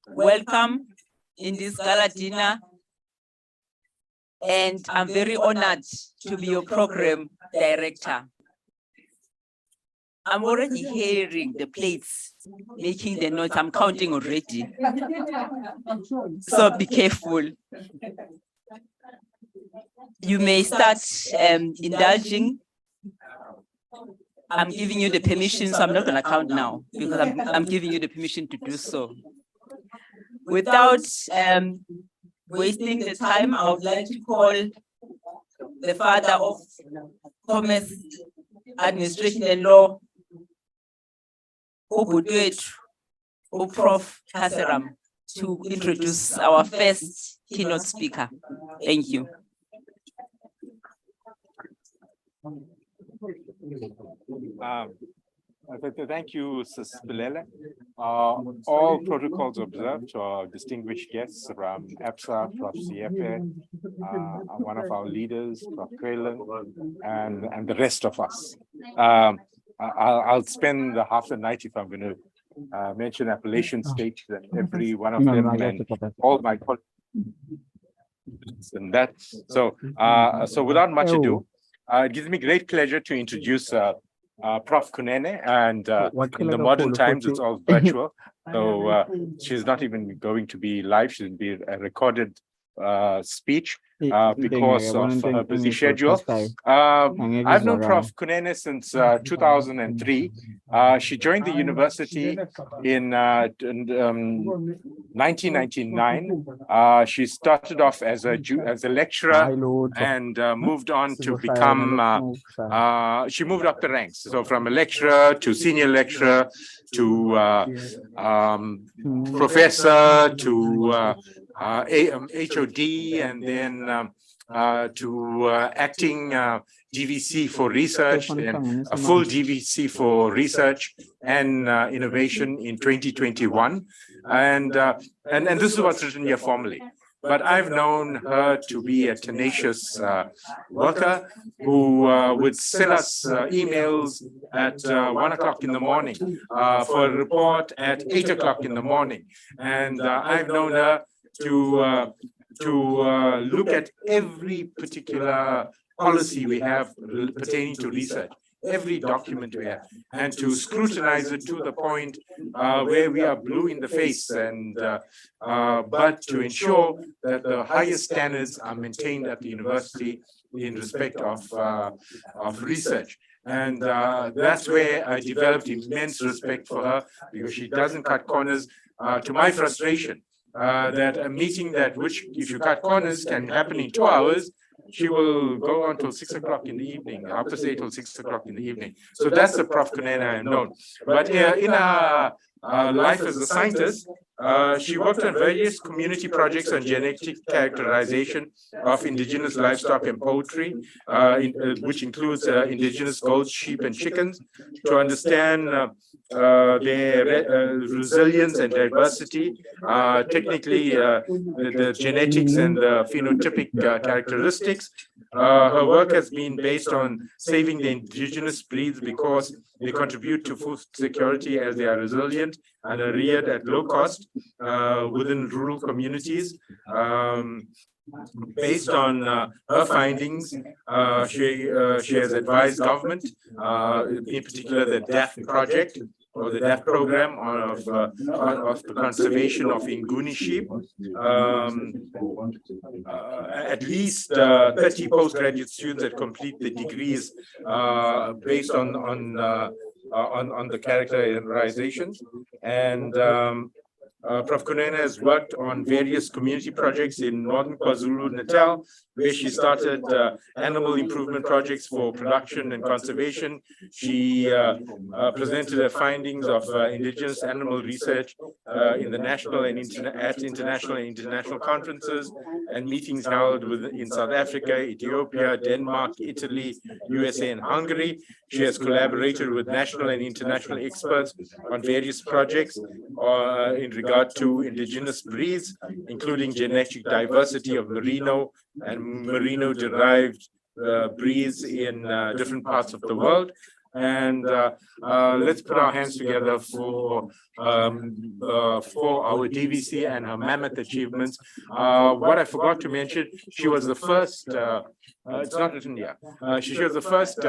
Welcome in this gala dinner. And I'm very honored to be your program director. I'm already hearing the plates, making the notes. I'm counting already. So be careful. You may start indulging. I'm giving you the permission, so I'm not going to count now because I'm giving you the permission to do so. Without wasting the time, I would like to call the father of Commerce, Administration and Law, Prof. Kaseram, to introduce our first keynote speaker. Thank you. Thank you, Sis Bilele. All protocols observed to our distinguished guests from EPSA, Prof. Siepe, one of our leaders, Prof. Quaylen, and the rest of us. I'll spend the half the night if I'm going to mention Appalachian State, that every one of them and all my colleagues and that. So without much ado, it gives me great pleasure to introduce Prof. Kunene, and in the modern times, it's all virtual. So she's not even going to be live. She'll be a recorded speech because of her busy schedule. I've known Prof. Kunene since 2003. She joined the university in 1999. She started off as a lecturer and moved on to become, she moved up the ranks. So from a lecturer to senior lecturer to professor to HOD, and then to acting DVC for research, and a full DVC for research and innovation in 2021. And this is what's written here formally. But I've known her to be a tenacious worker who would send us emails at 1 o'clock in the morning for a report at 8 o'clock in the morning. And I've known her to look at every particular policy we have pertaining to research, every document we have, and to scrutinize it to the point where we are blue in the face, and but to ensure that the highest standards are maintained at the university in respect of research. And that's where I developed immense respect for her, because she doesn't cut corners, to my frustration. That a meeting which, if you cut corners, can happen in 2 hours, she will go on till 6 o'clock in the evening, after say till 6 o'clock in the evening. So that's the Prof. Kunene I am known. But in her life as a scientist, she worked on various community projects on genetic characterization of indigenous livestock and poultry, which includes indigenous goats, sheep, and chickens, to understand their resilience and diversity, technically the genetics and the phenotypic characteristics. Her work has been based on saving the indigenous breeds because they contribute to food security as they are resilient and are reared at low cost within rural communities. Based on her findings, she has advised government, in particular the DAF project, or the DAF program of the conservation of Nguni sheep. At least 30 postgraduate students that complete the degrees based on the characterizations. And Prof. Kunene has worked on various community projects in northern KwaZulu-Natal, where she started animal improvement projects for production and conservation. She presented her findings of indigenous animal research in the national and international and international conferences and meetings held in South Africa, Ethiopia, Denmark, Italy, USA, and Hungary. She has collaborated with national and international experts on various projects in regard to indigenous breeds, including genetic diversity of merino and merino-derived breeds in different parts of the world. And let's put our hands together for our DVC and her mammoth achievements. What I forgot to mention, she was the first, it's not written here, she was the first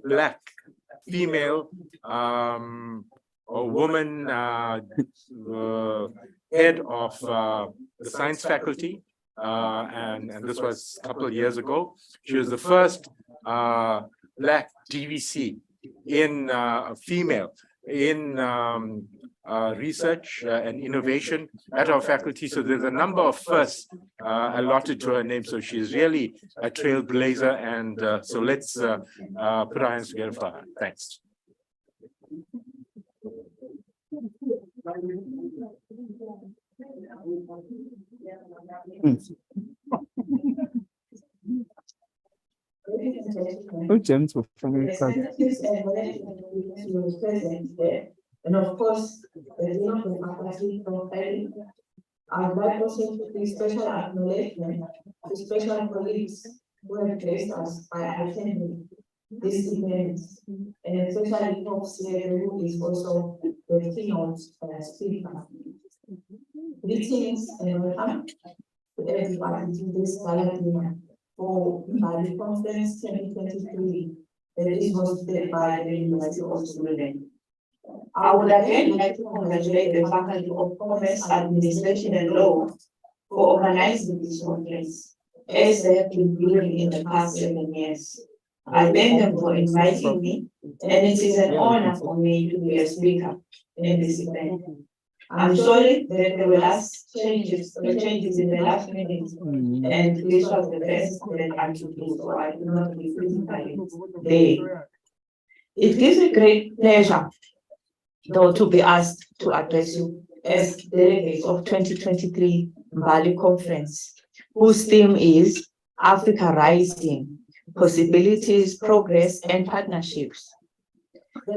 Black female or woman head of the science faculty. And this was a couple of years ago. She was the first Black DVC in female in research and innovation at our faculty. So there's a number of firsts allotted to her name. So she's really a trailblazer. And so let's put our hands together for her. Thanks. James was and of course, I'd like also to give special acknowledgement to special colleagues who have graced us by attending this event, and especially Prof. who is also the keynote speaker. Greetings and welcome to everybody to this gala dinner for MBALI Conference 2023 that is hosted by the University of Sweden. I would again like to congratulate the Faculty of Commerce, Administration and Law for organizing this conference, as they have been doing in the past 7 years. I thank them for inviting me, and it is an honor for me to be a speaker in this event. I'm sorry that there were changes in the last minute, and this was the best that I could do, so I do not be physically there. It gives me great pleasure, though, to be asked to address you as delegates of 2023 MBALI Conference, whose theme is Africa Rising, Possibilities, Progress, and Partnerships.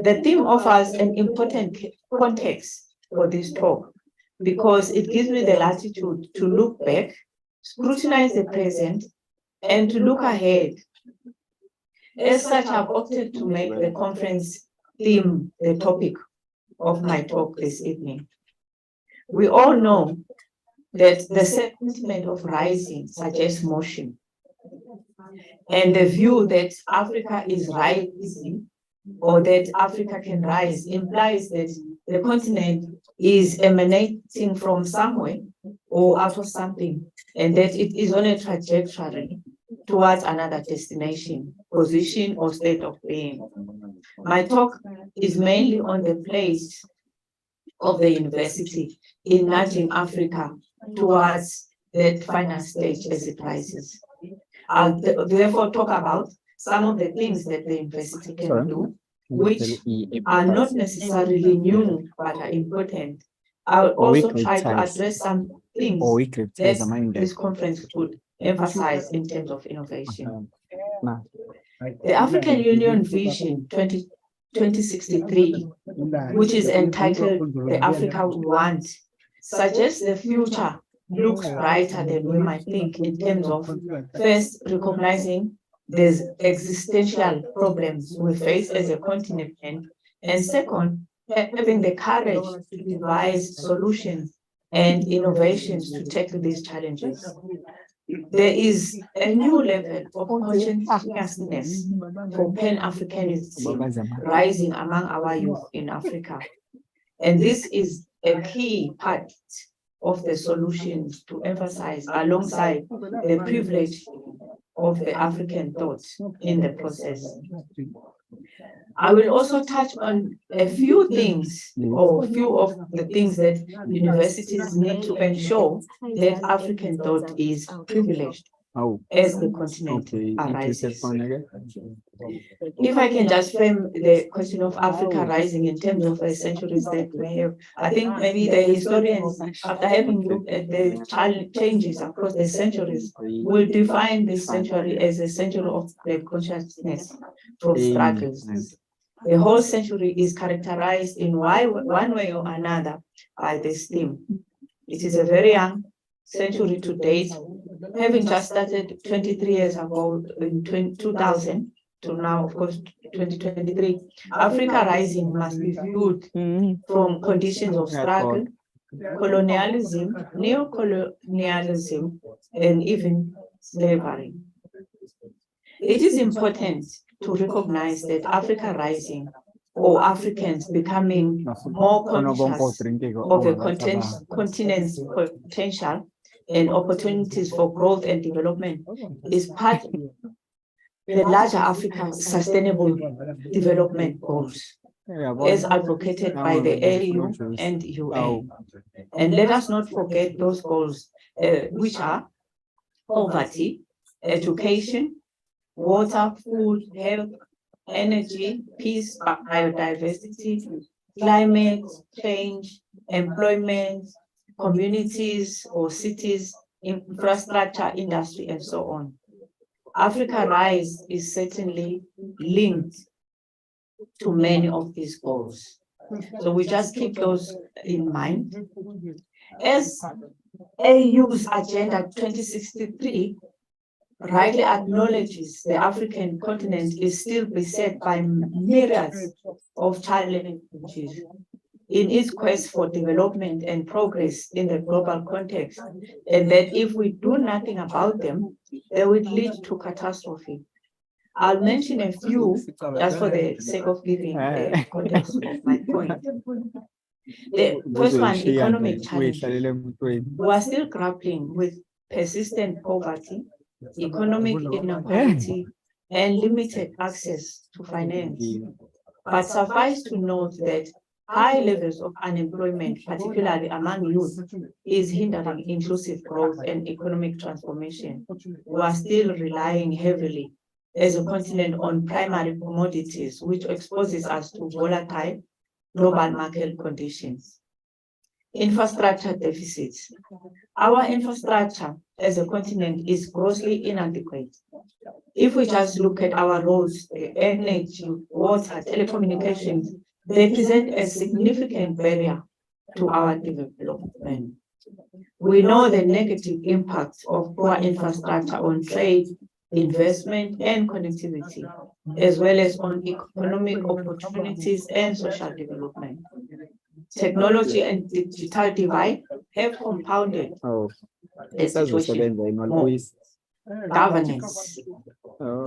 The theme offers an important context for this talk because it gives me the latitude to look back, scrutinize the present, and to look ahead. As such, I've opted to make the conference theme the topic of my talk this evening. We all know that the sentiment of rising suggests motion, and the view that Africa is rising or that Africa can rise implies that the continent is emanating from somewhere or out of something, and that it is on a trajectory towards another destination, position, or state of being. My talk is mainly on the place of the university in nudging Africa towards that final stage as it rises. I'll therefore talk about some of the things that the university can do, which are not necessarily new, but are important. I'll also try to address some things that this conference would emphasize in terms of innovation. The African Union Vision 2063, which is entitled The Africa We Want, suggests the future looks brighter than we might think in terms of first recognizing there's existential problems we face as a continent, and second, having the courage to devise solutions and innovations to tackle these challenges. There is a new level of consciousness for Pan-Africanism rising among our youth in Africa. And this is a key part of the solutions to emphasize alongside the privilege of the African thought in the process. I will also touch on a few things, or a few of the things that universities need to ensure that African thought is privileged as the continent arises. If I can just frame the question of Africa rising in terms of the centuries that we have, I think maybe the historians, after having looked at the changes across the centuries, will define this century as a century of the consciousness from struggles. The whole century is characterized in one way or another by this theme. It is a very young century to date, having just started 23 years ago in 2000 to now, of course, 2023, Africa Rising must be viewed from conditions of struggle, colonialism, neocolonialism, and even slavery. It is important to recognize that Africa Rising, or Africans becoming more conscious of a continent's potential and opportunities for growth and development, is part of the larger African Sustainable Development Goals, as advocated by the AU and UN. And let us not forget those goals, which are poverty, education, water, food, health, energy, peace, biodiversity, climate change, employment, communities or cities, infrastructure, industry, and so on. Africa Rise is certainly linked to many of these goals. So we just keep those in mind. As AU's Agenda 2063 rightly acknowledges, the African continent is still beset by myriads of challenges in its quest for development and progress in the global context, and that if we do nothing about them, they will lead to catastrophe. I'll mention a few just for the sake of giving the context of my point. The first one, economic challenges. We are still grappling with persistent poverty, economic inequality, and limited access to finance. But suffice to note that high levels of unemployment, particularly among youth, is hindering inclusive growth and economic transformation. We are still relying heavily as a continent on primary commodities, which exposes us to volatile global market conditions. Infrastructure deficits. Our infrastructure as a continent is grossly inadequate. If we just look at our roads, energy, water, telecommunications, they present a significant barrier to our development. We know the negative impact of poor infrastructure on trade, investment, and connectivity, as well as on economic opportunities and social development. Technology and digital divide have compounded the situation more. Governance.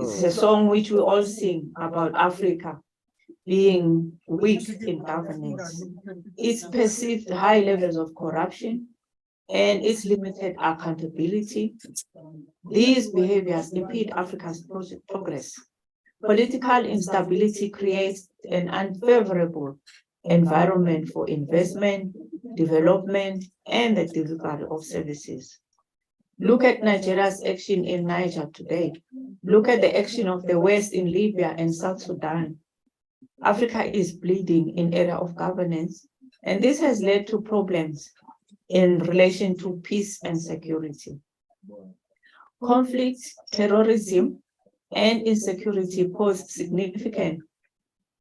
It's a song which we all sing about Africa being weak in governance. Its perceived high levels of corruption and its limited accountability. These behaviors impede Africa's progress. Political instability creates an unfavorable environment for investment, development, and the delivery of services. Look at Nigeria's action in Niger today. Look at the action of the West in Libya and South Sudan. Africa is bleeding in area of governance, and this has led to problems in relation to peace and security. Conflict, terrorism, and insecurity pose significant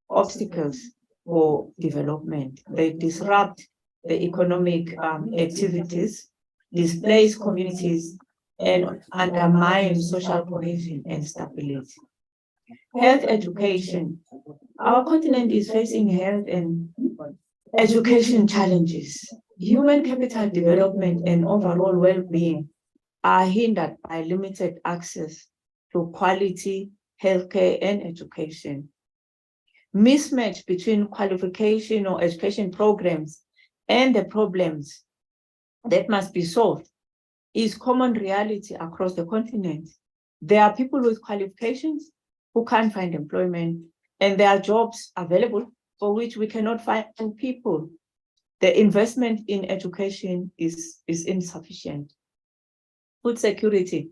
obstacles for development. They disrupt the economic activities, displace communities, and undermine social cohesion and stability. Health education. Our continent is facing health and education challenges. Human capital development and overall well-being are hindered by limited access to quality healthcare and education. Mismatch between qualification or education programs and the problems that must be solved is common reality across the continent. There are people with qualifications who can't find employment, and there are jobs available for which we cannot find people. The investment in education is insufficient. Food security,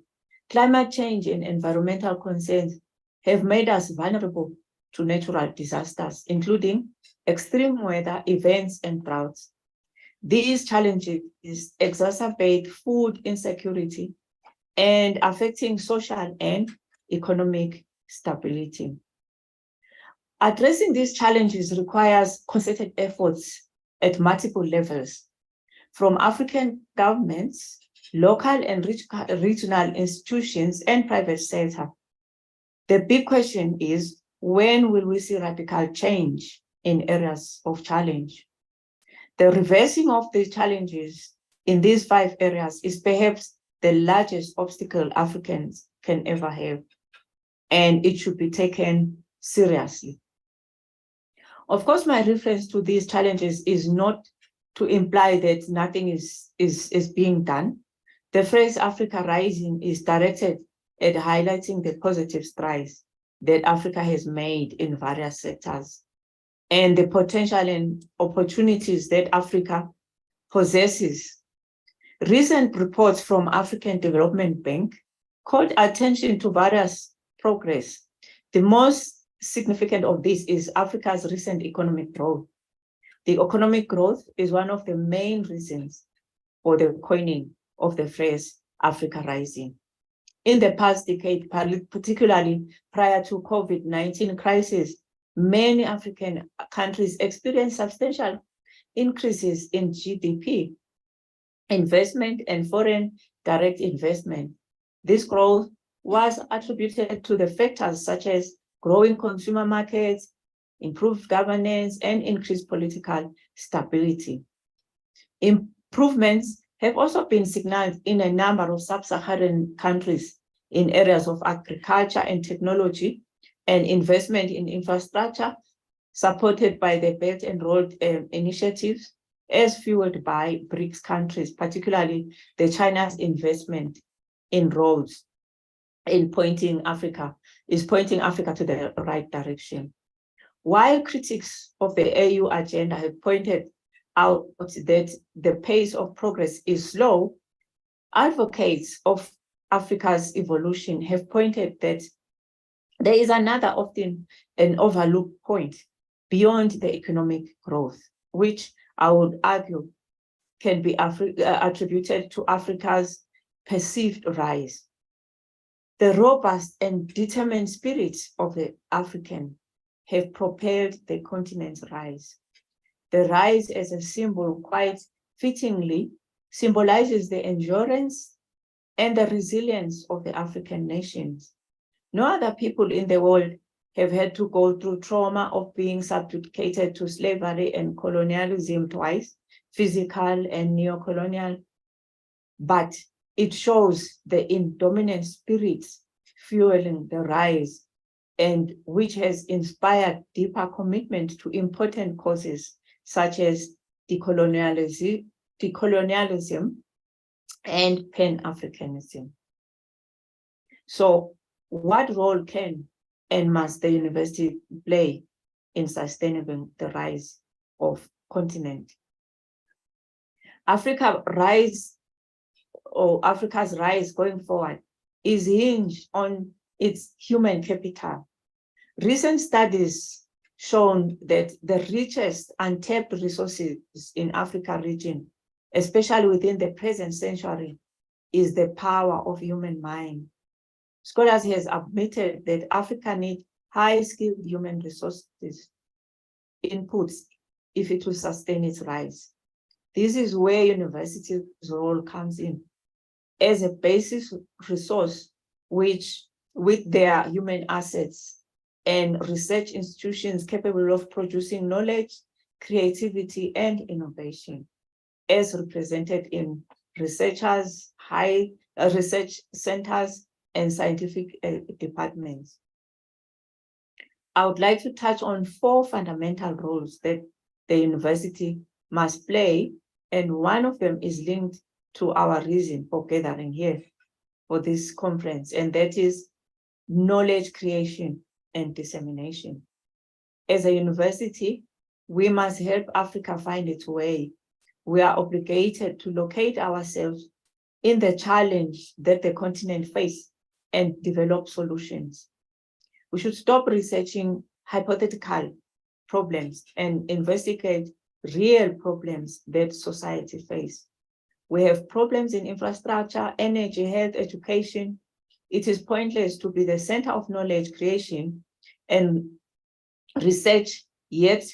climate change, and environmental concerns have made us vulnerable to natural disasters, including extreme weather events and droughts. These challenges exacerbate food insecurity and affecting social and economic stability. Addressing these challenges requires concerted efforts at multiple levels, from African governments, local and regional institutions, and private sector. The big question is, when will we see radical change in areas of challenge? The reversing of the challenges in these 5 areas is perhaps the largest obstacle Africans can ever have, and it should be taken seriously. Of course, my reference to these challenges is not to imply that nothing is being done. The phrase Africa Rising is directed at highlighting the positive strides that Africa has made in various sectors and the potential and opportunities that Africa possesses. Recent reports from African Development Bank called attention to various progress. The most significant of this is Africa's recent economic growth. The economic growth is one of the main reasons for the coining of the phrase Africa Rising. In the past decade, particularly prior to COVID-19 crisis, many African countries experienced substantial increases in GDP, investment, and foreign direct investment. This growth was attributed to the factors such as growing consumer markets, improved governance, and increased political stability. Improvements have also been signaled in a number of sub-Saharan countries in areas of agriculture and technology, and investment in infrastructure supported by the Belt and Road initiatives, as fueled by BRICS countries, particularly China's investment in roads, is pointing Africa to the right direction. While critics of the AU agenda have pointed out that the pace of progress is slow, advocates of Africa's evolution have pointed that there is another often an overlooked point beyond the economic growth, which I would argue can be attributed to Africa's perceived rise. The robust and determined spirit of the African have propelled the continent's rise. The rise as a symbol quite fittingly symbolizes the endurance and the resilience of the African nations. No other people in the world have had to go through trauma of being subjugated to slavery and colonialism twice, physical and neo-colonial, but it shows the indominant spirit fueling the rise, and which has inspired deeper commitment to important causes such as decolonialism and Pan-Africanism. So what role can and must the university play in sustaining the rise of continent? Africa's rise going forward is hinged on its human capital. Recent studies shown that the richest untapped resources in Africa region, especially within the present century, is the power of human mind. Scholars have admitted that Africa needs high-skilled human resources inputs if it will sustain its rise. This is where university's role comes in as a basis resource, which with their human assets and research institutions capable of producing knowledge, creativity, and innovation, as represented in researchers, research centers, and scientific departments. I would like to touch on 4 fundamental roles that the university must play, and one of them is linked to our reason for gathering here for this conference, and that is knowledge creation and dissemination. As a university, we must help Africa find its way. We are obligated to locate ourselves in the challenge that the continent faces and develop solutions. We should stop researching hypothetical problems and investigate real problems that society faces. We have problems in infrastructure, energy, health, education. It is pointless to be the center of knowledge creation and research, yet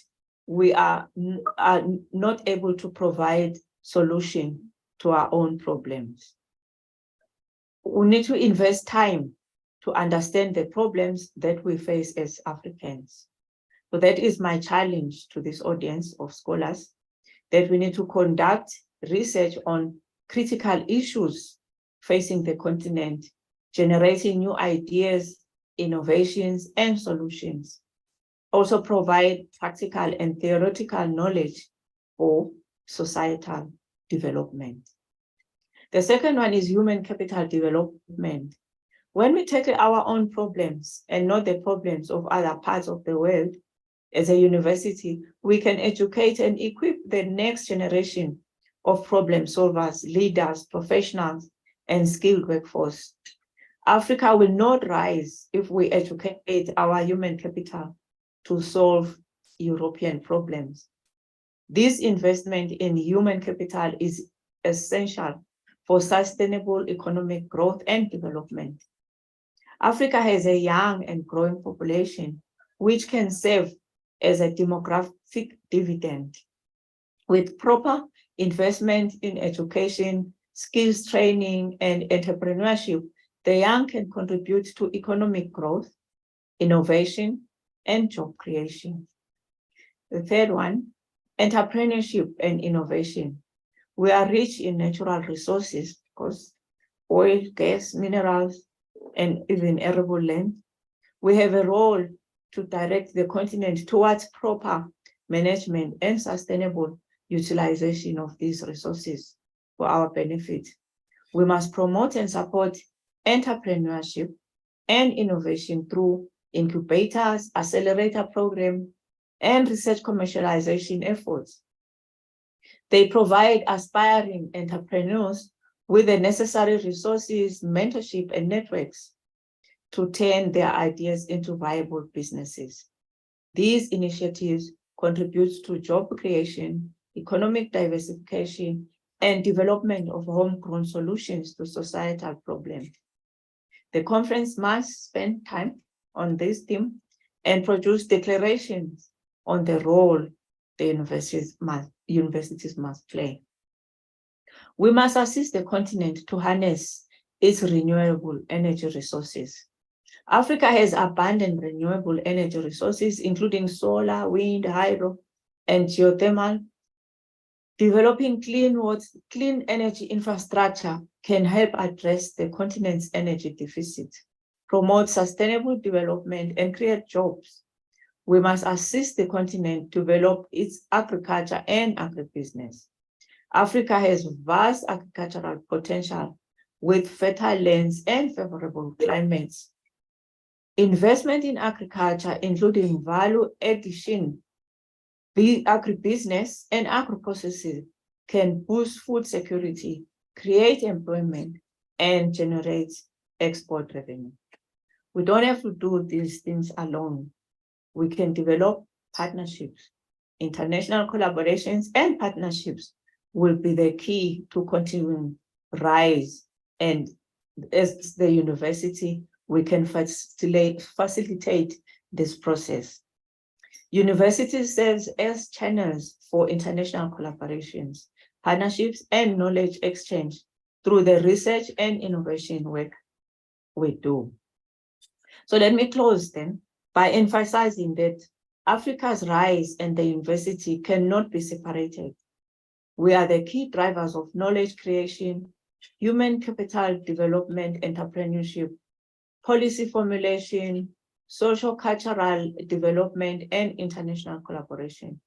we are not able to provide solution to our own problems. We need to invest time to understand the problems that we face as Africans. So that is my challenge to this audience of scholars, that we need to conduct research on critical issues facing the continent, generating new ideas, innovations, and solutions. Also provide practical and theoretical knowledge for societal development. The second one is human capital development. When we tackle our own problems and not the problems of other parts of the world, as a university, we can educate and equip the next generation of problem solvers, leaders, professionals, and skilled workforce. Africa will not rise if we educate our human capital to solve European problems. This investment in human capital is essential for sustainable economic growth and development. Africa has a young and growing population, which can serve as a demographic dividend. With proper investment in education, skills training, and entrepreneurship, the young can contribute to economic growth, innovation, and job creation. The third one, entrepreneurship and innovation. We are rich in natural resources, because oil, gas, minerals, and even arable land. We have a role to direct the continent towards proper management and sustainable utilization of these resources for our benefit. We must promote and support entrepreneurship and innovation through incubators, accelerator program, and research commercialization efforts. They provide aspiring entrepreneurs with the necessary resources, mentorship, and networks to turn their ideas into viable businesses. These initiatives contribute to job creation, economic diversification, and development of homegrown solutions to societal problems. The conference must spend time on this theme and produce declarations on the role the universities must play. We must assist the continent to harness its renewable energy resources. Africa has abundant renewable energy resources, including solar, wind, hydro, and geothermal. Developing clean energy infrastructure can help address the continent's energy deficit, promote sustainable development, and create jobs. We must assist the continent develop its agriculture and agribusiness. Africa has vast agricultural potential with fertile lands and favorable climates. Investment in agriculture, including value addition, agribusiness, and agro-processing, can boost food security, create employment, and generate export revenue. We don't have to do these things alone. We can develop partnerships. International collaborations and partnerships will be the key to continuing rise. And as the university, we can facilitate this process. Universities serve as channels for international collaborations, partnerships, and knowledge exchange through the research and innovation work we do. So let me close then by emphasizing that Africa's rise and the university cannot be separated. We are the key drivers of knowledge creation, human capital development, entrepreneurship, policy social-cultural development, and international collaboration.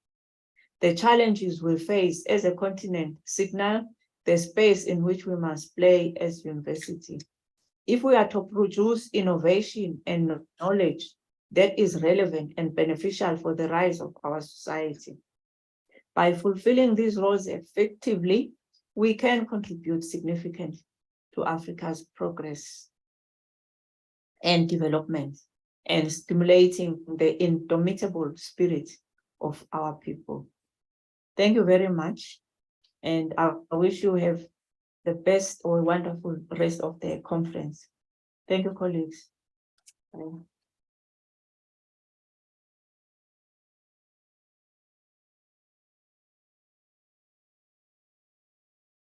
The challenges we face as a continent signal the space in which we must play as university. If we are to produce innovation and knowledge that is relevant and beneficial for the rise of our society. By fulfilling these roles effectively, we can contribute significantly to Africa's progress and development, and stimulating the indomitable spirit of our people. Thank you very much. And I wish you have the best or wonderful rest of the conference. Thank you, colleagues. Bye.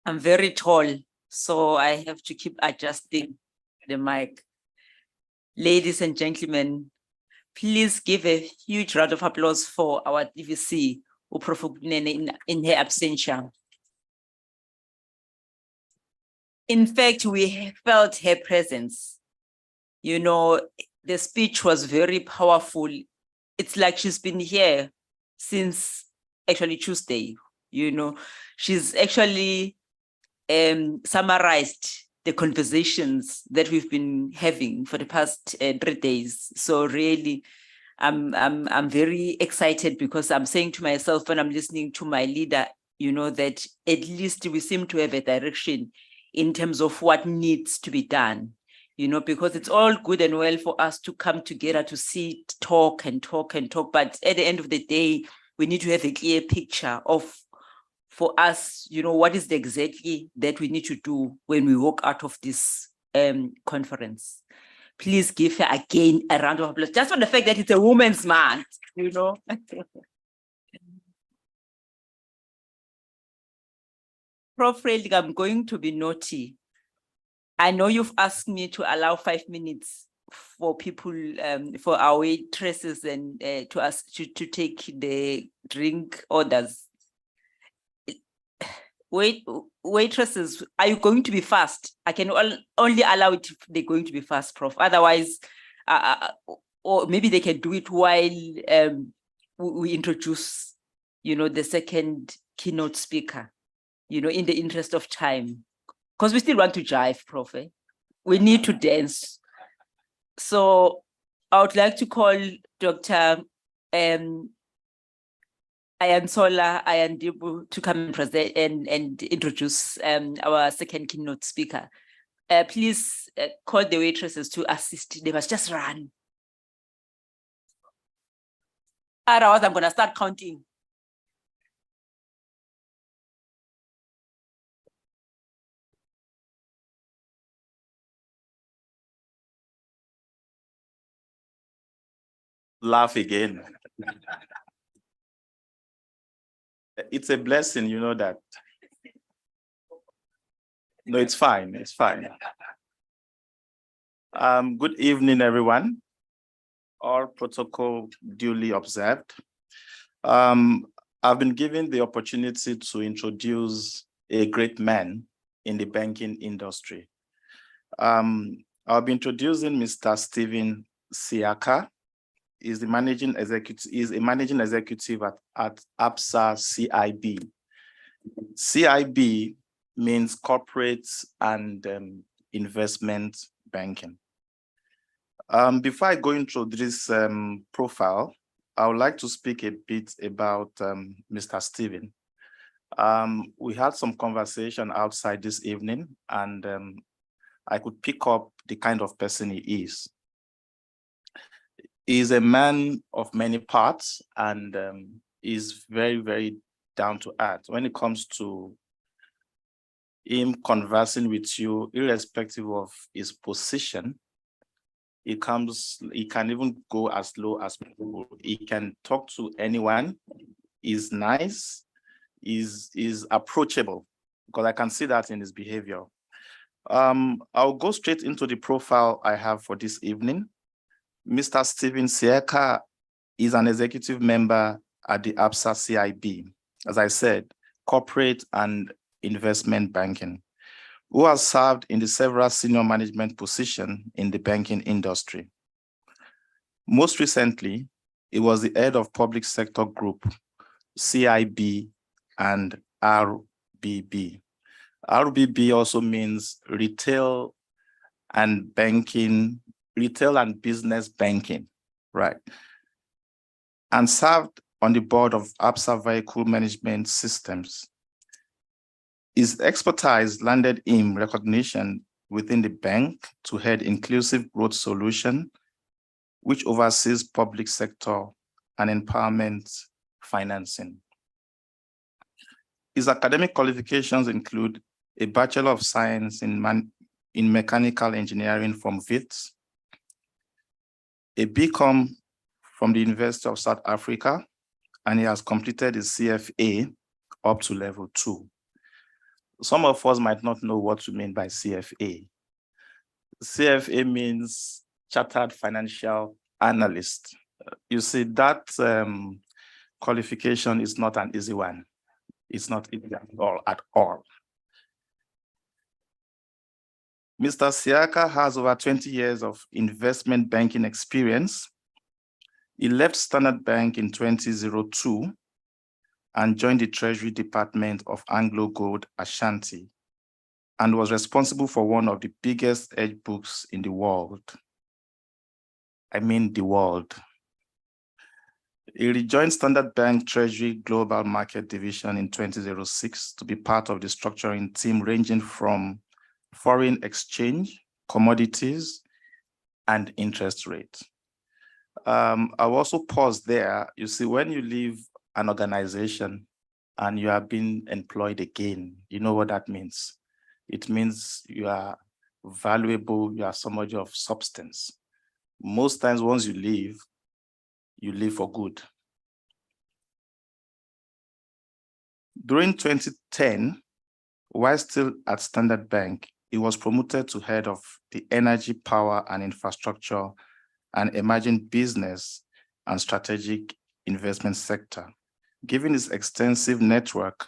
I'm very tall, so I have to keep adjusting the mic. Ladies and gentlemen, please give a huge round of applause for our DVC, Prof. Nene, in her absentia. In fact, we felt her presence. You know, the speech was very powerful. It's like she's been here since actually Tuesday. You know, she's actually summarized the conversations that we've been having for the past 3 days. So really, I'm very excited because I'm saying to myself when I'm listening to my leader, you know, that at least we seem to have a direction in terms of what needs to be done, you know, because it's all good and well for us to come together to sit, talk and talk and talk. But at the end of the day, we need to have a clear picture of, for us, you know, what is exactly that we need to do when we walk out of this conference. Please give her again a round of applause, just for the fact that it's a Women's Month, you know. Prof. Frederick, I'm going to be naughty. I know you've asked me to allow 5 minutes for people, for our waitresses and to us to take the drink orders. Waitresses, are you going to be fast? I can only allow it if they're going to be fast, Prof. Otherwise, or maybe they can do it while we introduce, you know, the second keynote speaker, you know, in the interest of time. Because we still want to jive, Prof. We need to dance. So I would like to call Dr. Ayansola Ayandibu to come and present and introduce our second keynote speaker. Please call the waitresses to assist. They must just run. Otherwise, I'm going to start counting. Laugh again. It's a blessing, you know that. No, it's fine. It's fine. Good evening, everyone. All protocol duly observed. I've been given the opportunity to introduce a great man in the banking industry. I'll be introducing Mr. Stephen Siaka. Is the managing executive, is a managing executive at ABSA CIB. CIB means corporate and investment banking. Before I go into this profile, I would like to speak a bit about Mr. Stephen. We had some conversation outside this evening, and I could pick up the kind of person he is. He's a man of many parts and is very, very down to earth. When it comes to him conversing with you, irrespective of his position, he can even go as low as possible. He can talk to anyone. He's nice. He's approachable, because I can see that in his behavior. I'll go straight into the profile I have for this evening. Mr. Stephen Siaka is an executive member at the ABSA CIB, as I said, corporate and investment banking, who has served in the several senior management positions in the banking industry. Most recently, he was the head of public sector group, CIB and RBB. RBB also means retail and banking, retail and business banking, right? And served on the board of ABSA Vehicle Management Systems. His expertise landed him recognition within the bank to head Inclusive Growth Solution, which oversees public sector and empowerment financing. His academic qualifications include a Bachelor of Science in Mechanical Engineering from WITS, a BCom from the University of South Africa, and he has completed his CFA up to level 2. Some of us might not know what we mean by CFA. CFA means chartered financial analyst. You see, that qualification is not an easy one. It's not easy at all. Mr. Siaka has over 20 years of investment banking experience. He left Standard Bank in 2002 and joined the Treasury Department of Anglo Gold Ashanti and was responsible for one of the biggest hedge books in the world. I mean the world. He rejoined Standard Bank Treasury Global Market Division in 2006 to be part of the structuring team ranging from foreign exchange, commodities, and interest rate. I'll also pause there. You see, when you leave an organization and you are being employed again, you know what that means. It means you are valuable, you are somebody of substance. Most times once you leave for good. During 2010, while still at Standard Bank, he was promoted to head of the Energy, Power and Infrastructure and Emerging Business and Strategic Investment sector, given his extensive network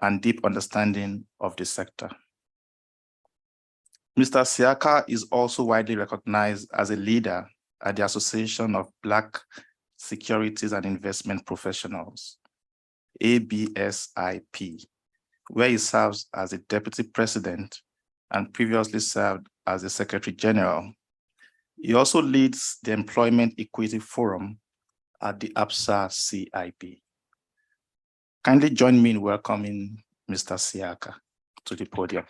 and deep understanding of the sector. Mr. Siaka is also widely recognized as a leader at the Association of Black Securities and Investment Professionals, ABSIP, where he serves as the Deputy President and previously served as the Secretary General. He also leads the Employment Equity Forum at the ABSA CIP. Kindly join me in welcoming Mr. Siaka to the podium.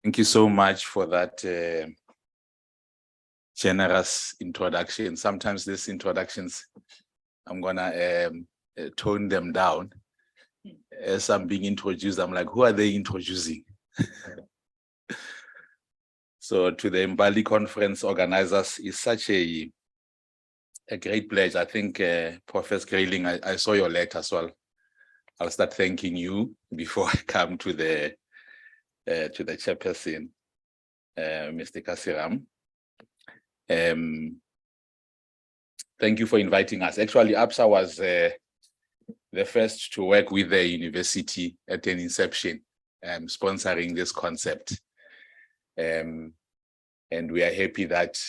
Thank you so much for that generous introduction. Sometimes these introductions, I'm gonna tone them down. As I'm being introduced, I'm like, who are they introducing? So to the MBALI conference organizers, it's such a great pleasure. I think Professor Grayling, I saw your letter, so I'll start thanking you before I come to the chairperson, Mr. Kasiram. Thank you for inviting us. Actually, ABSA was the first to work with the university at an inception, sponsoring this concept. And we are happy that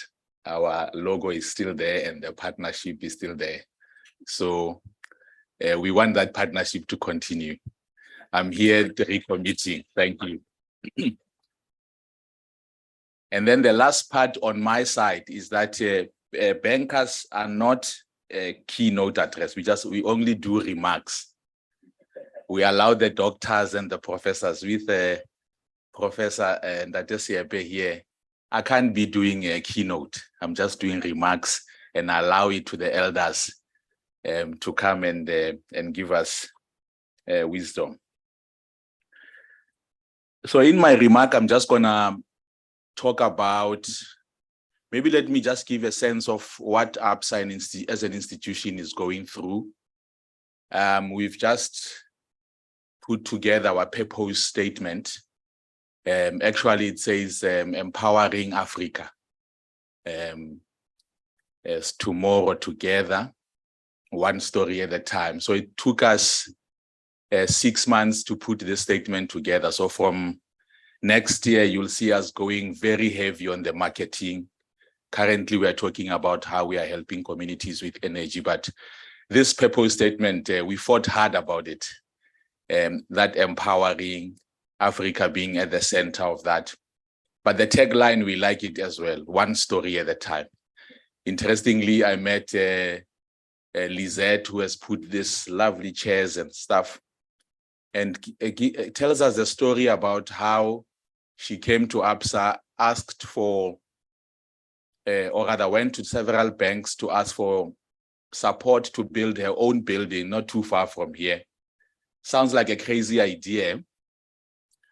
our logo is still there and the partnership is still there. So we want that partnership to continue. I'm here to recommitting. Thank you. And then the last part on my side is that bankers are not a keynote address. We only do remarks. We allow the doctors and the professors. With Professor Ndatesiabe here, I can't be doing a keynote. I'm just doing remarks and allow it to the elders to come and give us wisdom. So in my remark, I'm just gonna talk about, maybe let me just give a sense of what ABSA as an institution is going through. We've just put together our purpose statement. Actually, it says empowering Africa. As tomorrow together, one story at a time. So it took us 6 months to put this statement together. So from next year, you'll see us going very heavy on the marketing. Currently, we are talking about how we are helping communities with energy, but this purpose statement, we fought hard about it. That empowering Africa being at the center of that. But the tagline, we like it as well, one story at a time. Interestingly, I met Lizette, who has put this lovely chairs and stuff, and tells us the story about how she came to ABSA, asked for, or rather went to several banks to ask for support to build her own building, not too far from here. Sounds like a crazy idea,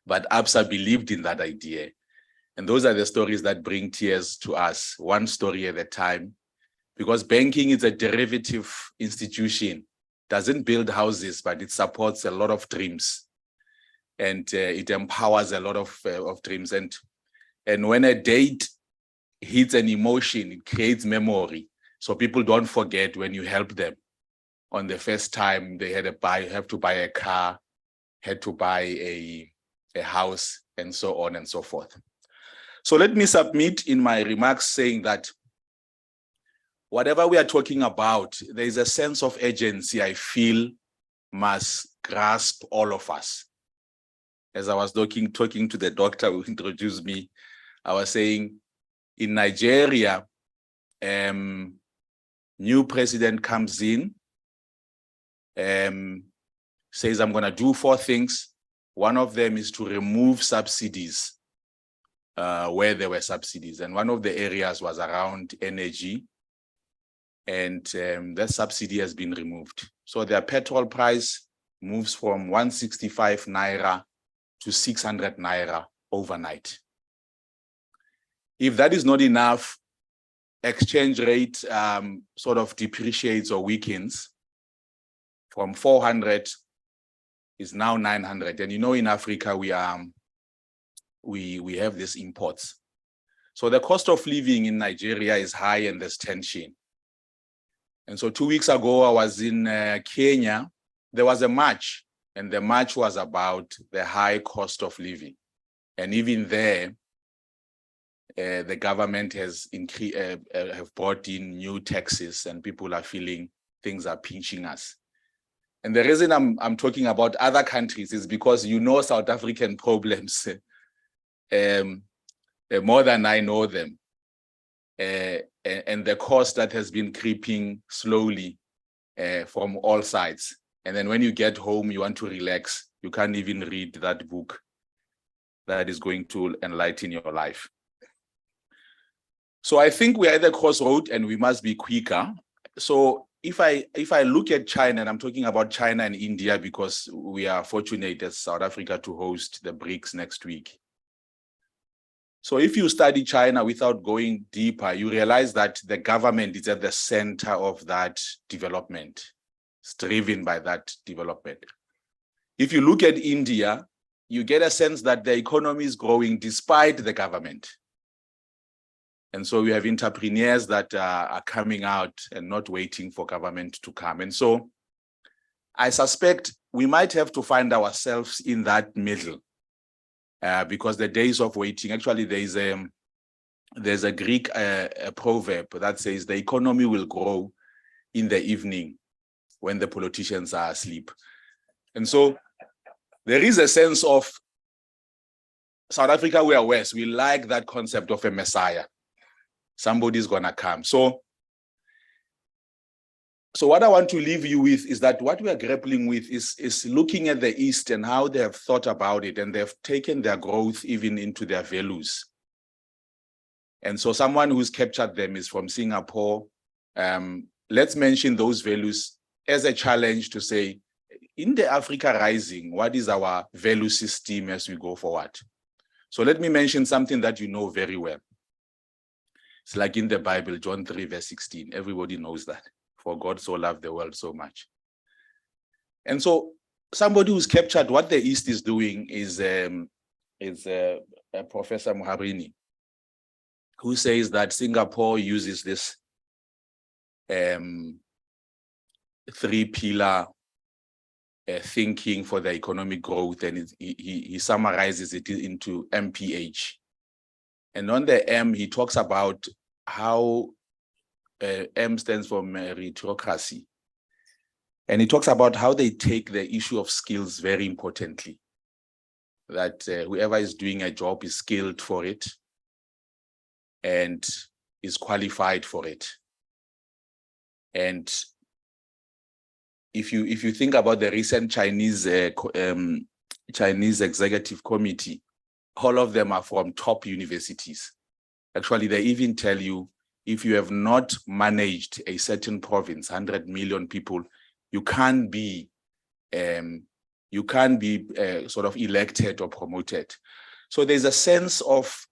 but ABSA believed in that idea. And those are the stories that bring tears to us, one story at a time, because banking is a derivative institution. Doesn't build houses, but it supports a lot of dreams, and it empowers a lot of dreams. And when a date hits an emotion, it creates memory. So people don't forget when you help them. On the first time they had have to buy a car, had to buy a house, and so on and so forth. So let me submit in my remarks saying that whatever we are talking about, there is a sense of urgency I feel must grasp all of us. As I was talking to the doctor who introduced me, I was saying in Nigeria, new president comes in, says, I'm going to do 4 things. One of them is to remove subsidies where there were subsidies. And one of the areas was around energy. And that subsidy has been removed. So their petrol price moves from 165 naira to 600 naira overnight. If that is not enough, exchange rate sort of depreciates or weakens from 400 is now 900. And you know, in Africa, we have these imports. So the cost of living in Nigeria is high and there's tension. And so 2 weeks ago, I was in Kenya. There was a march, and the march was about the high cost of living. And even there, the government has have brought in new taxes, and people are feeling things are pinching us. And the reason I'm talking about other countries is because you know South African problems more than I know them. And the cost that has been creeping slowly from all sides. And then when you get home, you want to relax. You can't even read that book that is going to enlighten your life. So I think we are at the crossroad and we must be quicker. So if I look at China, and I'm talking about China and India because we are fortunate as South Africa to host the BRICS next week. So if you study China without going deeper, you realize that the government is at the center of that development. It's driven by that development. If you look at India, you get a sense that the economy is growing despite the government. And so we have entrepreneurs that are coming out and not waiting for government to come. And so I suspect we might have to find ourselves in that middle. Because the days of waiting, actually there's a Greek proverb that says the economy will grow in the evening when the politicians are asleep. And so there is a sense of South Africa, we are West. We like that concept of a messiah. Somebody's gonna come. So what I want to leave you with is that what we are grappling with is looking at the East and how they have thought about it, and they've taken their growth even into their values. And so someone who's captured them is from Singapore. Let's mention those values as a challenge to say, in the Africa Rising, what is our value system as we go forward? So let me mention something that you know very well. It's like in the Bible, John 3, verse 16. Everybody knows that. For God so loved the world so much. And so somebody who's captured what the East is doing is Professor Muharini, who says that Singapore uses this 3-pillar thinking for the economic growth, and he summarizes it into MPH. And on the M, he talks about how M stands for meritocracy. And he talks about how they take the issue of skills very importantly, that whoever is doing a job is skilled for it and is qualified for it. And if you think about the recent Chinese executive committee, all of them are from top universities. Actually, they even tell you, if you have not managed a certain province, 100 million people, you can't be sort of elected or promoted. So there's a sense of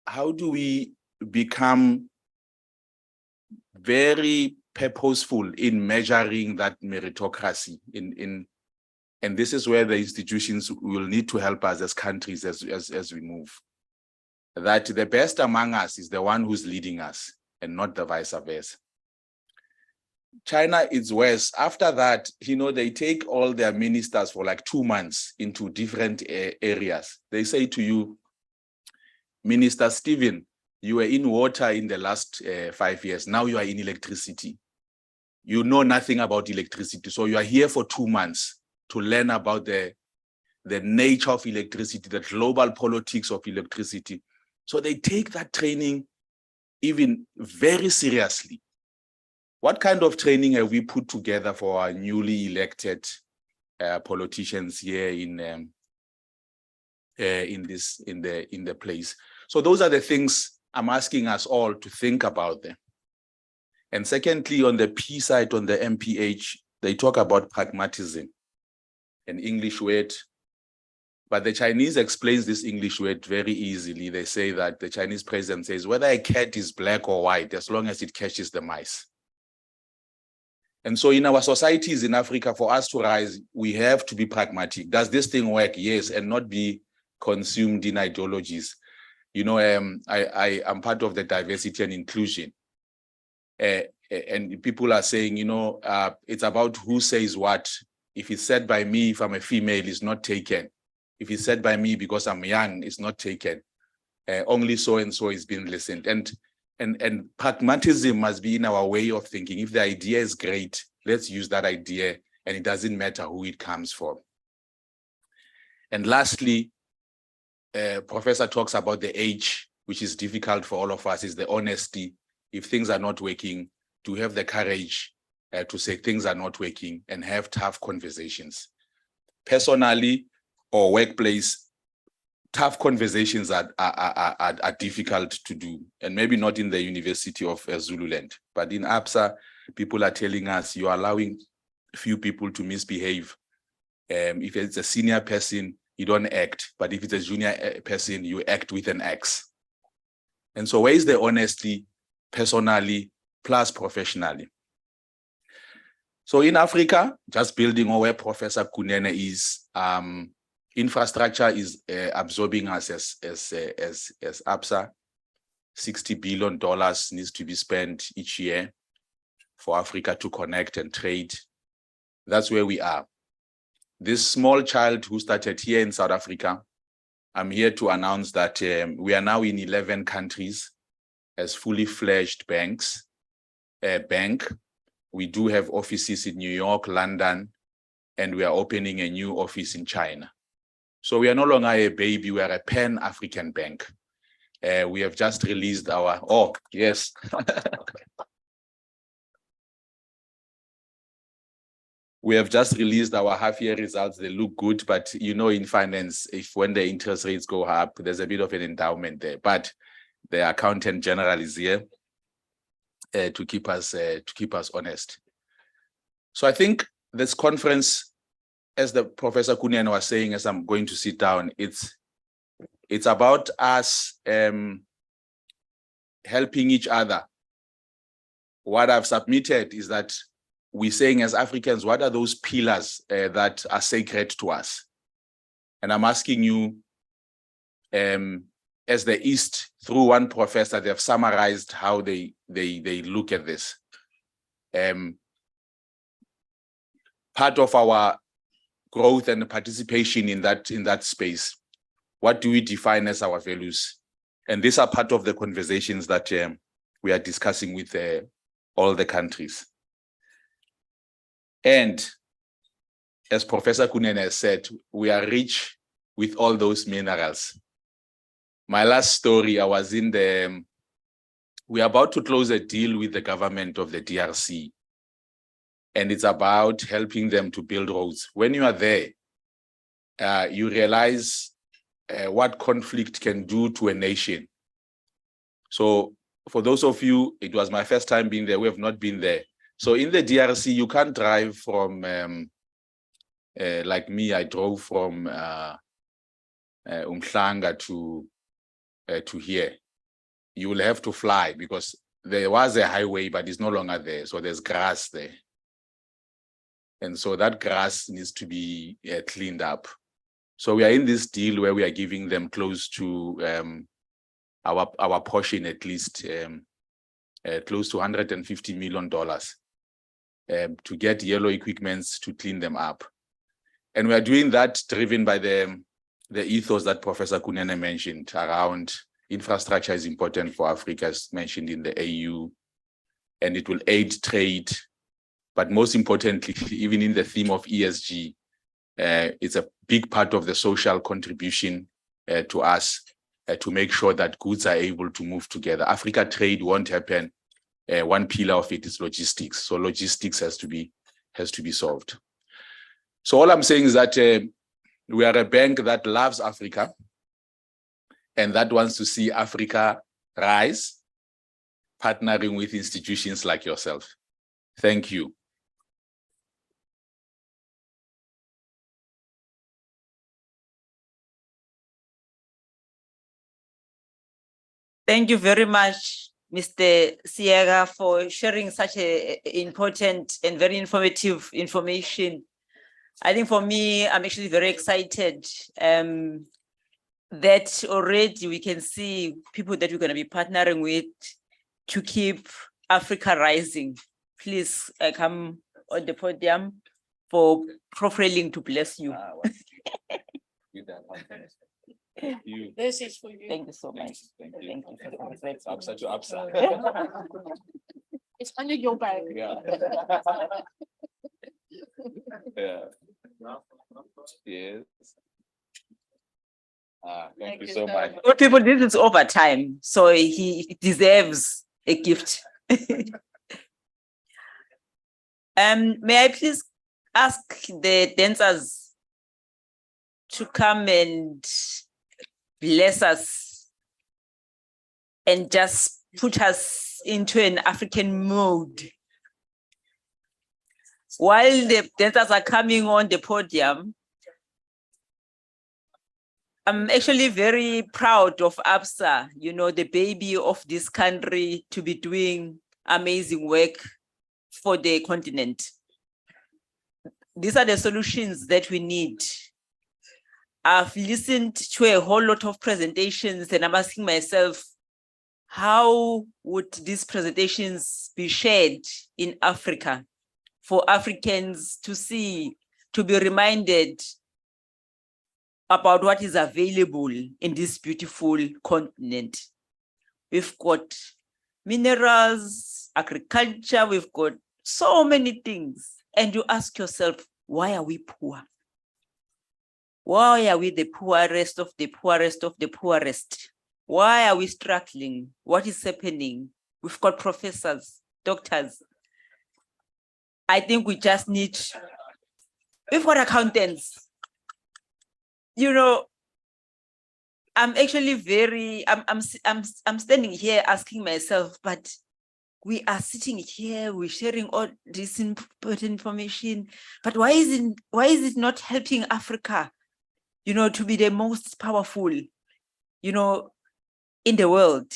how do we become very purposeful in measuring that meritocracy and this is where the institutions will need to help us as countries as we move. That the best among us is the one who's leading us and not the vice versa. China is worse. After that, they take all their ministers for like 2 months into different areas. They say to you, Minister Stephen, you were in water in the last 5 years. Now you are in electricity. You know nothing about electricity. So you are here for 2 months to learn about the nature of electricity, the global politics of electricity. So they take that training even very seriously. What kind of training have we put together for our newly elected politicians here in the place? So those are the things I'm asking us all to think about them. And secondly, on the P side, on the MPH, they talk about pragmatism, an English word, but the Chinese explains this English word very easily. They say that the Chinese president says, whether a cat is black or white, as long as it catches the mice. And so in our societies in Africa, for us to rise, we have to be pragmatic. Does this thing work? Yes, and not be consumed in ideologies. I am part of the diversity and inclusion. And people are saying, it's about who says what. If it's said by me, if I'm a female, it's not taken. If it's said by me because I'm young, it's not taken. Only so-and-so is being listened. And pragmatism must be in our way of thinking. If the idea is great, let's use that idea, and it doesn't matter who it comes from. And lastly, Professor talks about the age, which is difficult for all of us, is the honesty. If things are not working, to have the courage to say things are not working and have tough conversations. Personally or workplace, tough conversations are difficult to do, and maybe not in the University of Zululand, but in APSA, people are telling us you're allowing few people to misbehave. If it's a senior person, you don't act, but if it's a junior person, you act with an X. And so where is the honesty, personally plus professionally? So in Africa, just building on where Professor Kunene is, infrastructure is absorbing us as APSA. $60 billion needs to be spent each year for Africa to connect and trade. That's where we are. This small child who started here in South Africa, I'm here to announce that we are now in 11 countries as fully fledged banks. We do have offices in New York, London, and we are opening a new office in China. So we are no longer a baby, we are a Pan-African bank. We have just released our, yes. We have just released our half-year results. They look good, but in finance, when the interest rates go up, there's a bit of an endowment there. But the accountant general is here to keep us honest. So I think this conference, as the Professor Kunene was saying, as I'm going to sit down, it's about us helping each other. What I've submitted is that we're saying as Africans, what are those pillars that are sacred to us? And I'm asking you, as the East, through one professor, they've summarized how they look at this. Part of our growth and participation in that space, what do we define as our values? And these are part of the conversations that we are discussing with all the countries. And as Professor Kunene has said, we are rich with all those minerals. My last story, I was we're about to close a deal with the government of the DRC. And it's about helping them to build roads. When you are there, you realize what conflict can do to a nation. So for those of you, it was my first time being there, we have not been there. So in the DRC, you can't drive from, like me, I drove from Umhlanga to here. you will have to fly because there was a highway, but it's no longer there. So there's grass there. And so that grass needs to be cleaned up. So we are in this deal where we are giving them close to our portion, at least close to $150 million to get yellow equipments to clean them up. And we are doing that driven by the ethos that Professor Kunene mentioned around infrastructure is important for Africa, as mentioned in the AU, and it will aid trade. But most importantly, even in the theme of ESG, it's a big part of the social contribution to us to make sure that goods are able to move together. Africa trade won't happen. One pillar of it is logistics. So logistics has to be solved. So all I'm saying is that we are a bank that loves Africa and that wants to see Africa rise, partnering with institutions like yourself. Thank you. Thank you very much, Mr. Siega, for sharing such a important and very informative information. I think for me, I'm actually very excited that already we can see people that we're going to be partnering with to keep Africa rising. Please come on the podium for Prof. Railing to bless you. You. This is for you. Thank you so much. Thank you. Thank you. It's upside to upside. It's under your bag. Yeah. Yeah. Yes. Thank you so much. Good people, this is overtime, so he deserves a gift. May I please ask the dancers to come and bless us and just put us into an African mode. While the dancers are coming on the podium, I'm actually very proud of ABSA, you know, the baby of this country, to be doing amazing work for the continent. These are the solutions that we need. I've listened to a whole lot of presentations and I'm asking myself, how would these presentations be shared in Africa for Africans to see, to be reminded about what is available in this beautiful continent? We've got minerals, agriculture, we've got so many things. And you ask yourself, why are we poor? Why are we the poorest of the poorest of the poorest? Why are we struggling? What is happening? We've got professors, doctors. I think we just need, we've got accountants. You know, I'm actually very, I'm standing here asking myself, but we are sitting here, we're sharing all this important information, but why is it not helping Africa, you know, to be the most powerful, you know, in the world?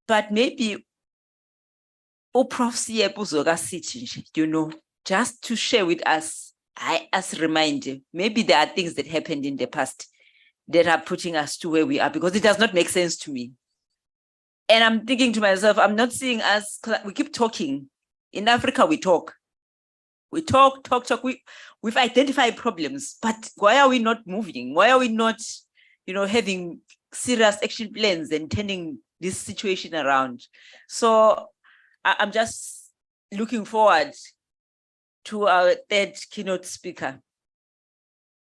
But maybe Prof. you know, just to share with us, as a reminder, maybe there are things that happened in the past that are putting us to where we are, because it does not make sense to me. And I'm thinking to myself, I'm not seeing us, we keep talking. In Africa, we talk. We talk. We've identified problems, but why are we not moving? Why are we not, you know, having serious action plans and turning this situation around? So I'm just looking forward to our third keynote speaker.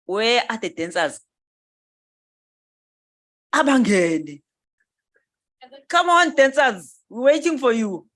Where are the dancers? Abangeni. Come on, dancers, we're waiting for you.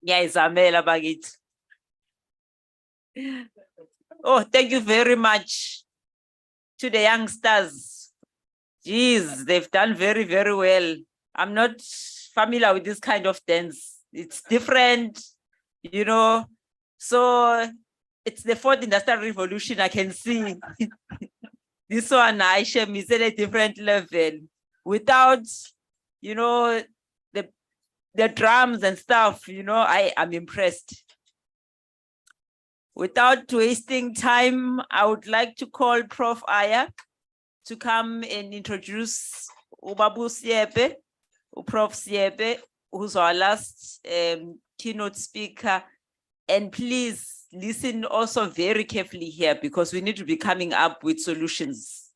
Ngiyayizamela bakithi. Oh, thank you very much to the youngsters. Geez, they've done very, very well. I'm not familiar with this kind of dance. It's different, you know. So it's the fourth industrial revolution, I can see. This one, Aishem, is at a different level. Without, you know, the drums and stuff, you know, I am impressed. Without wasting time, I would like to call Prof. Aya to come and introduce Ubabu Siepe, Prof. Siepe, who's our last keynote speaker. And please listen also very carefully here, because we need to be coming up with solutions.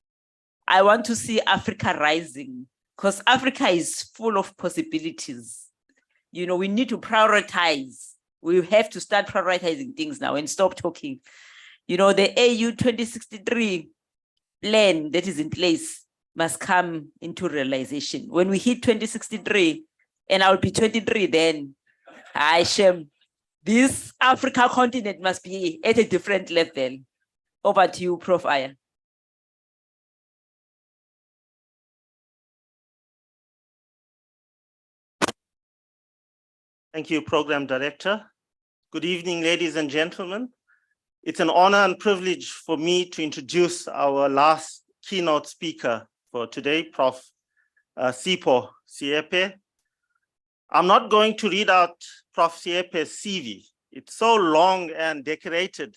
I want to see Africa rising, because Africa is full of possibilities. You know, we need to prioritize. We have to start prioritizing things now and stop talking. You know, the AU 2063 plan that is in place must come into realization. When we hit 2063, and I'll be 23 then, Aishem, this Africa continent must be at a different level. Over to you, Prof. Aya. Thank you, Program Director. Good evening, ladies and gentlemen. It's an honor and privilege for me to introduce our last keynote speaker for today, Prof. Sipho Siepe. I'm not going to read out Prof. Siepe's CV. It's so long and decorated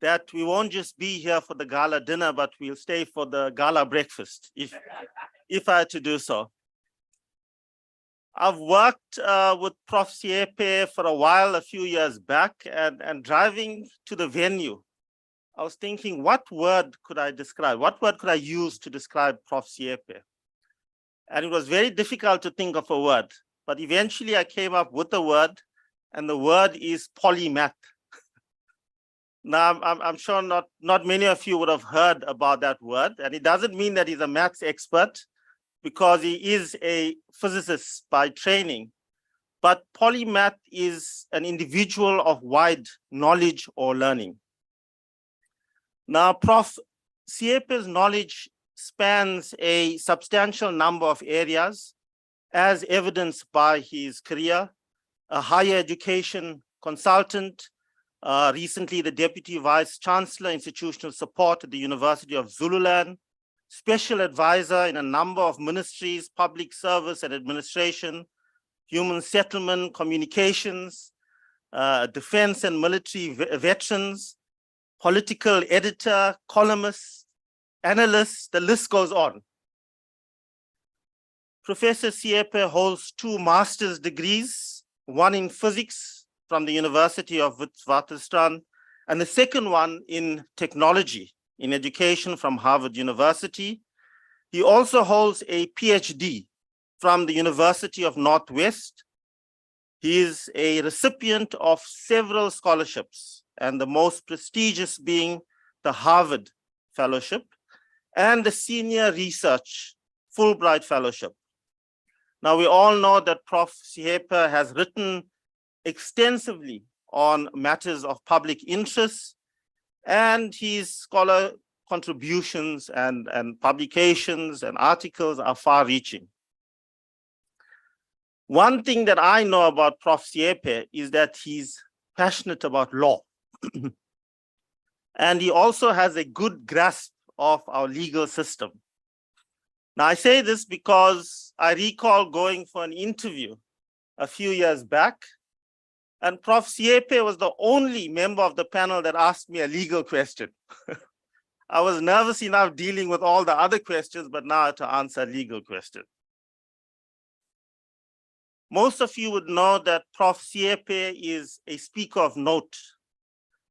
that we won't just be here for the gala dinner, but we'll stay for the gala breakfast, if I had to do so. I've worked with Prof. Siepe for a while, a few years back, and driving to the venue, I was thinking, what word could I describe? What word could I use to describe Prof. Siepe? And it was very difficult to think of a word, but eventually I came up with a word, and the word is polymath. Now, I'm sure not many of you would have heard about that word, and it doesn't mean that he's a maths expert, because he is a physicist by training. But polymath is an individual of wide knowledge or learning. Now, Prof. Siepe's knowledge spans a substantial number of areas, as evidenced by his career: a higher education consultant, recently the Deputy Vice Chancellor, Institutional Support at the University of Zululand, special advisor in a number of ministries, public service and administration, human settlement, communications, defense and military veterans, political editor, columnist, analyst, the list goes on. Professor Siepe holds 2 master's degrees, one in physics from the University of Witwatersrand, and the second one in technology in education from Harvard University. He also holds a PhD from the University of Northwest. He is a recipient of several scholarships, and the most prestigious being the Harvard Fellowship and the Senior Research Fulbright Fellowship. Now, we all know that Prof. Siepe has written extensively on matters of public interest, and his scholar contributions and publications and articles are far-reaching. One thing that I know about Prof. Siepe is that he's passionate about law. And he also has a good grasp of our legal system. Now, I say this because I recall going for an interview a few years back, and Prof. Siepe was the only member of the panel that asked me a legal question. I was nervous enough dealing with all the other questions, but now to answer a legal question. Most of you would know that Prof. Siepe is a speaker of note.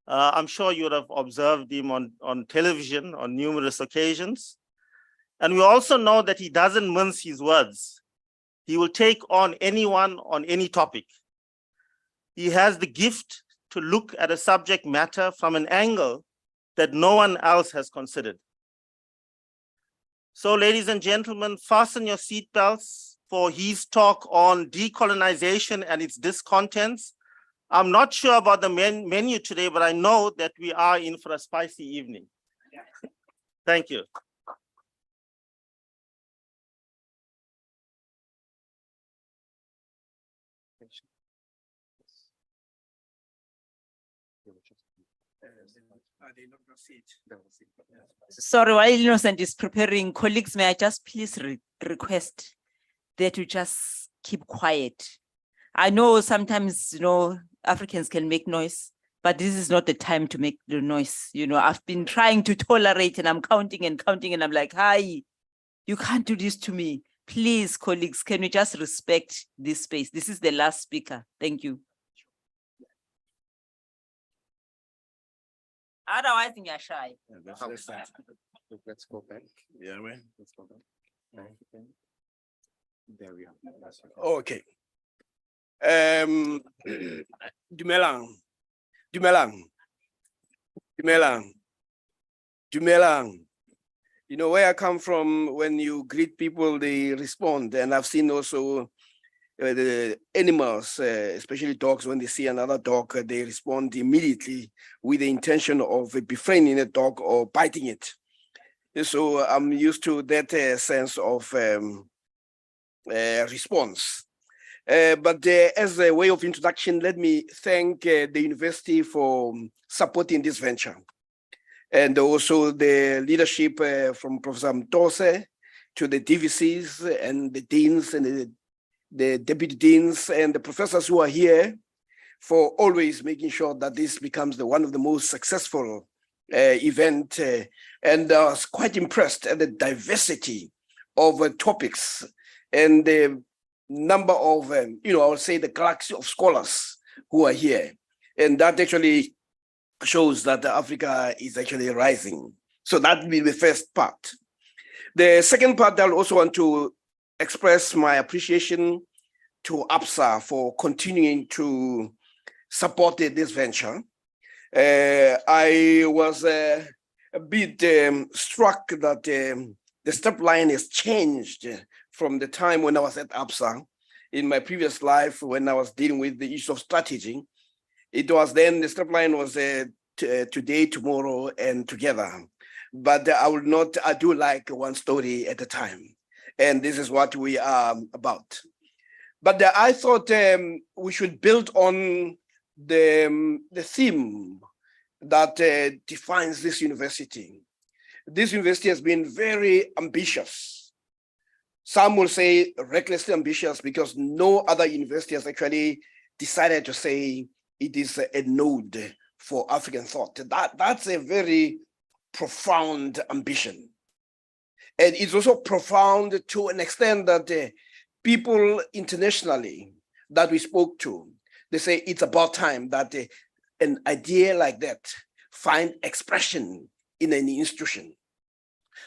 I'm sure you would have observed him on television on numerous occasions. And we also know that he doesn't mince his words. He will take on anyone on any topic. He has the gift to look at a subject matter from an angle that no one else has considered. So, ladies and gentlemen, fasten your seatbelts for his talk on decolonization and its discontents. I'm not sure about the menu today, but I know that we are in for a spicy evening. Thank you. Sorry, while Innocent is preparing, colleagues, may I just please request that you just keep quiet. I know sometimes, Africans can make noise, but this is not the time to make the noise. I've been trying to tolerate, and I'm counting and counting, and I'm like, hi, you can't do this to me. Please, colleagues, can we just respect this space? This is the last speaker. Thank you. Otherwise, you're shy. Let's go back. Yeah, man. Let's go back. There we are. Okay. Dumelang. Where I come from, when you greet people, they respond. And I've seen also the animals, especially dogs, when they see another dog, they respond immediately with the intention of befriending a dog or biting it. So I'm used to that sense of response. But as a way of introduction, let me thank the university for supporting this venture. And also the leadership from Professor Mtose to the DVCs and the deans and the deputy deans and the professors who are here for always making sure that this becomes one of the most successful event. And I was quite impressed at the diversity of topics and the number of, I would say the galaxy of scholars who are here. And that actually shows that Africa is actually rising. So that will be the first part. The second part, I'll also want to express my appreciation to APSA for continuing to supported this venture. I was a bit struck that the step line has changed from the time when I was at ABSA. In my previous life, when I was dealing with the issue of strategy, it was then the step line was today, tomorrow, and together. But I do like one story at a time. And this is what we are about. But I thought we should build on the theme that defines this university. This university has been very ambitious. Some will say recklessly ambitious because no other university has actually decided to say it is a node for African thought. That's a very profound ambition. And it's also profound to an extent that people internationally that we spoke to, they say it's about time that an idea like that find expression in an institution.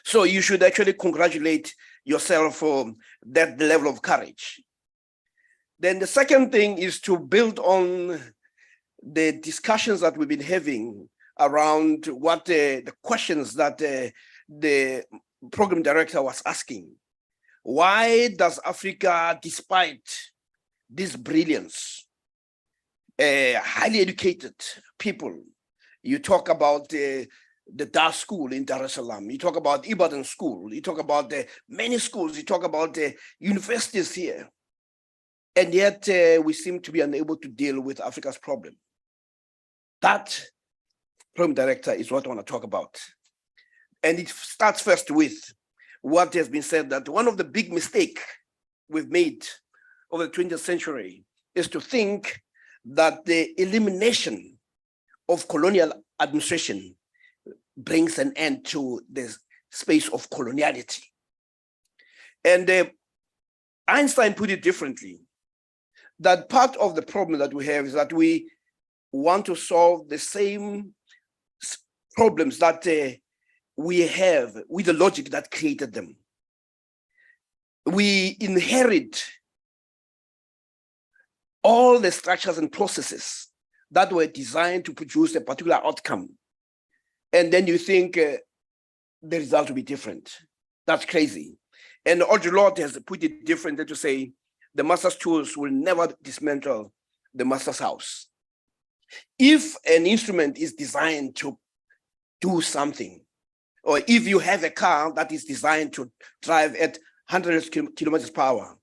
So you should actually congratulate yourself for that level of courage. Then the second thing is to build on the discussions that we've been having around what the questions that the program director was asking. Why does Africa, despite this brilliance, highly educated people, you talk about the Dar School in Dar es Salaam, you talk about Ibadan School, you talk about many schools, you talk about the universities here, and yet we seem to be unable to deal with Africa's problem. That program director is what I want to talk about. And it starts first with what has been said, that one of the big mistakes we've made over the 20th century is to think that the elimination of colonial administration brings an end to the space of coloniality. And Einstein put it differently, that part of the problem that we have is that we want to solve the same problems that we have with the logic that created them. We inherit all the structures and processes that were designed to produce a particular outcome. And then you think the result will be different. That's crazy. And Audre Lorde has put it differently to say the master's tools will never dismantle the master's house. If an instrument is designed to do something, or if you have a car that is designed to drive at 100 kilometers per hour,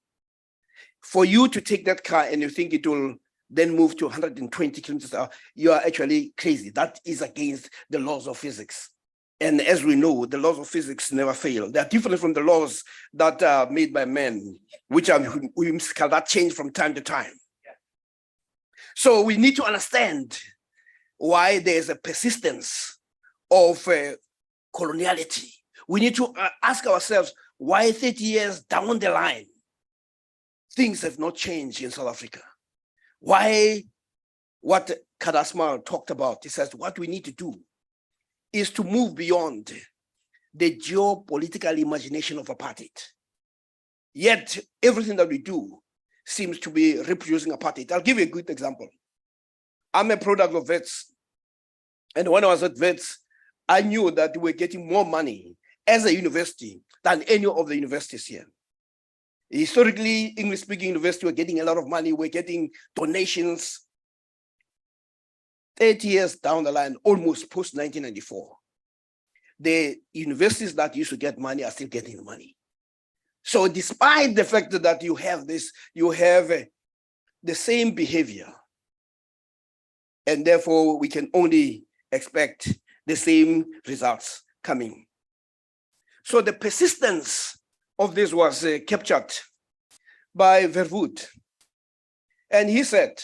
for you to take that car and you think it will then move to 120 kilometers per hour, you are actually crazy. That is against the laws of physics. And as we know, the laws of physics never fail. They are different from the laws that are made by men, which are whimsical, that change from time to time. So we need to understand why there's a persistence of coloniality. We need to ask ourselves why 30 years down the line, things have not changed in South Africa. Why, what Kadasma talked about, he says what we need to do is to move beyond the geopolitical imagination of apartheid. Yet everything that we do seems to be reproducing apartheid. I'll give you a good example. I'm a product of VETS. And when I was at VETS, I knew that we were getting more money as a university than any of the universities here. Historically, English-speaking universities were getting a lot of money. We're getting donations. 30 years down the line, almost post-1994, the universities that used to get money are still getting money. So despite the fact that you have this, you have the same behavior, and therefore we can only expect the same results coming. So the persistence of this was captured by Verwoerd. And he said,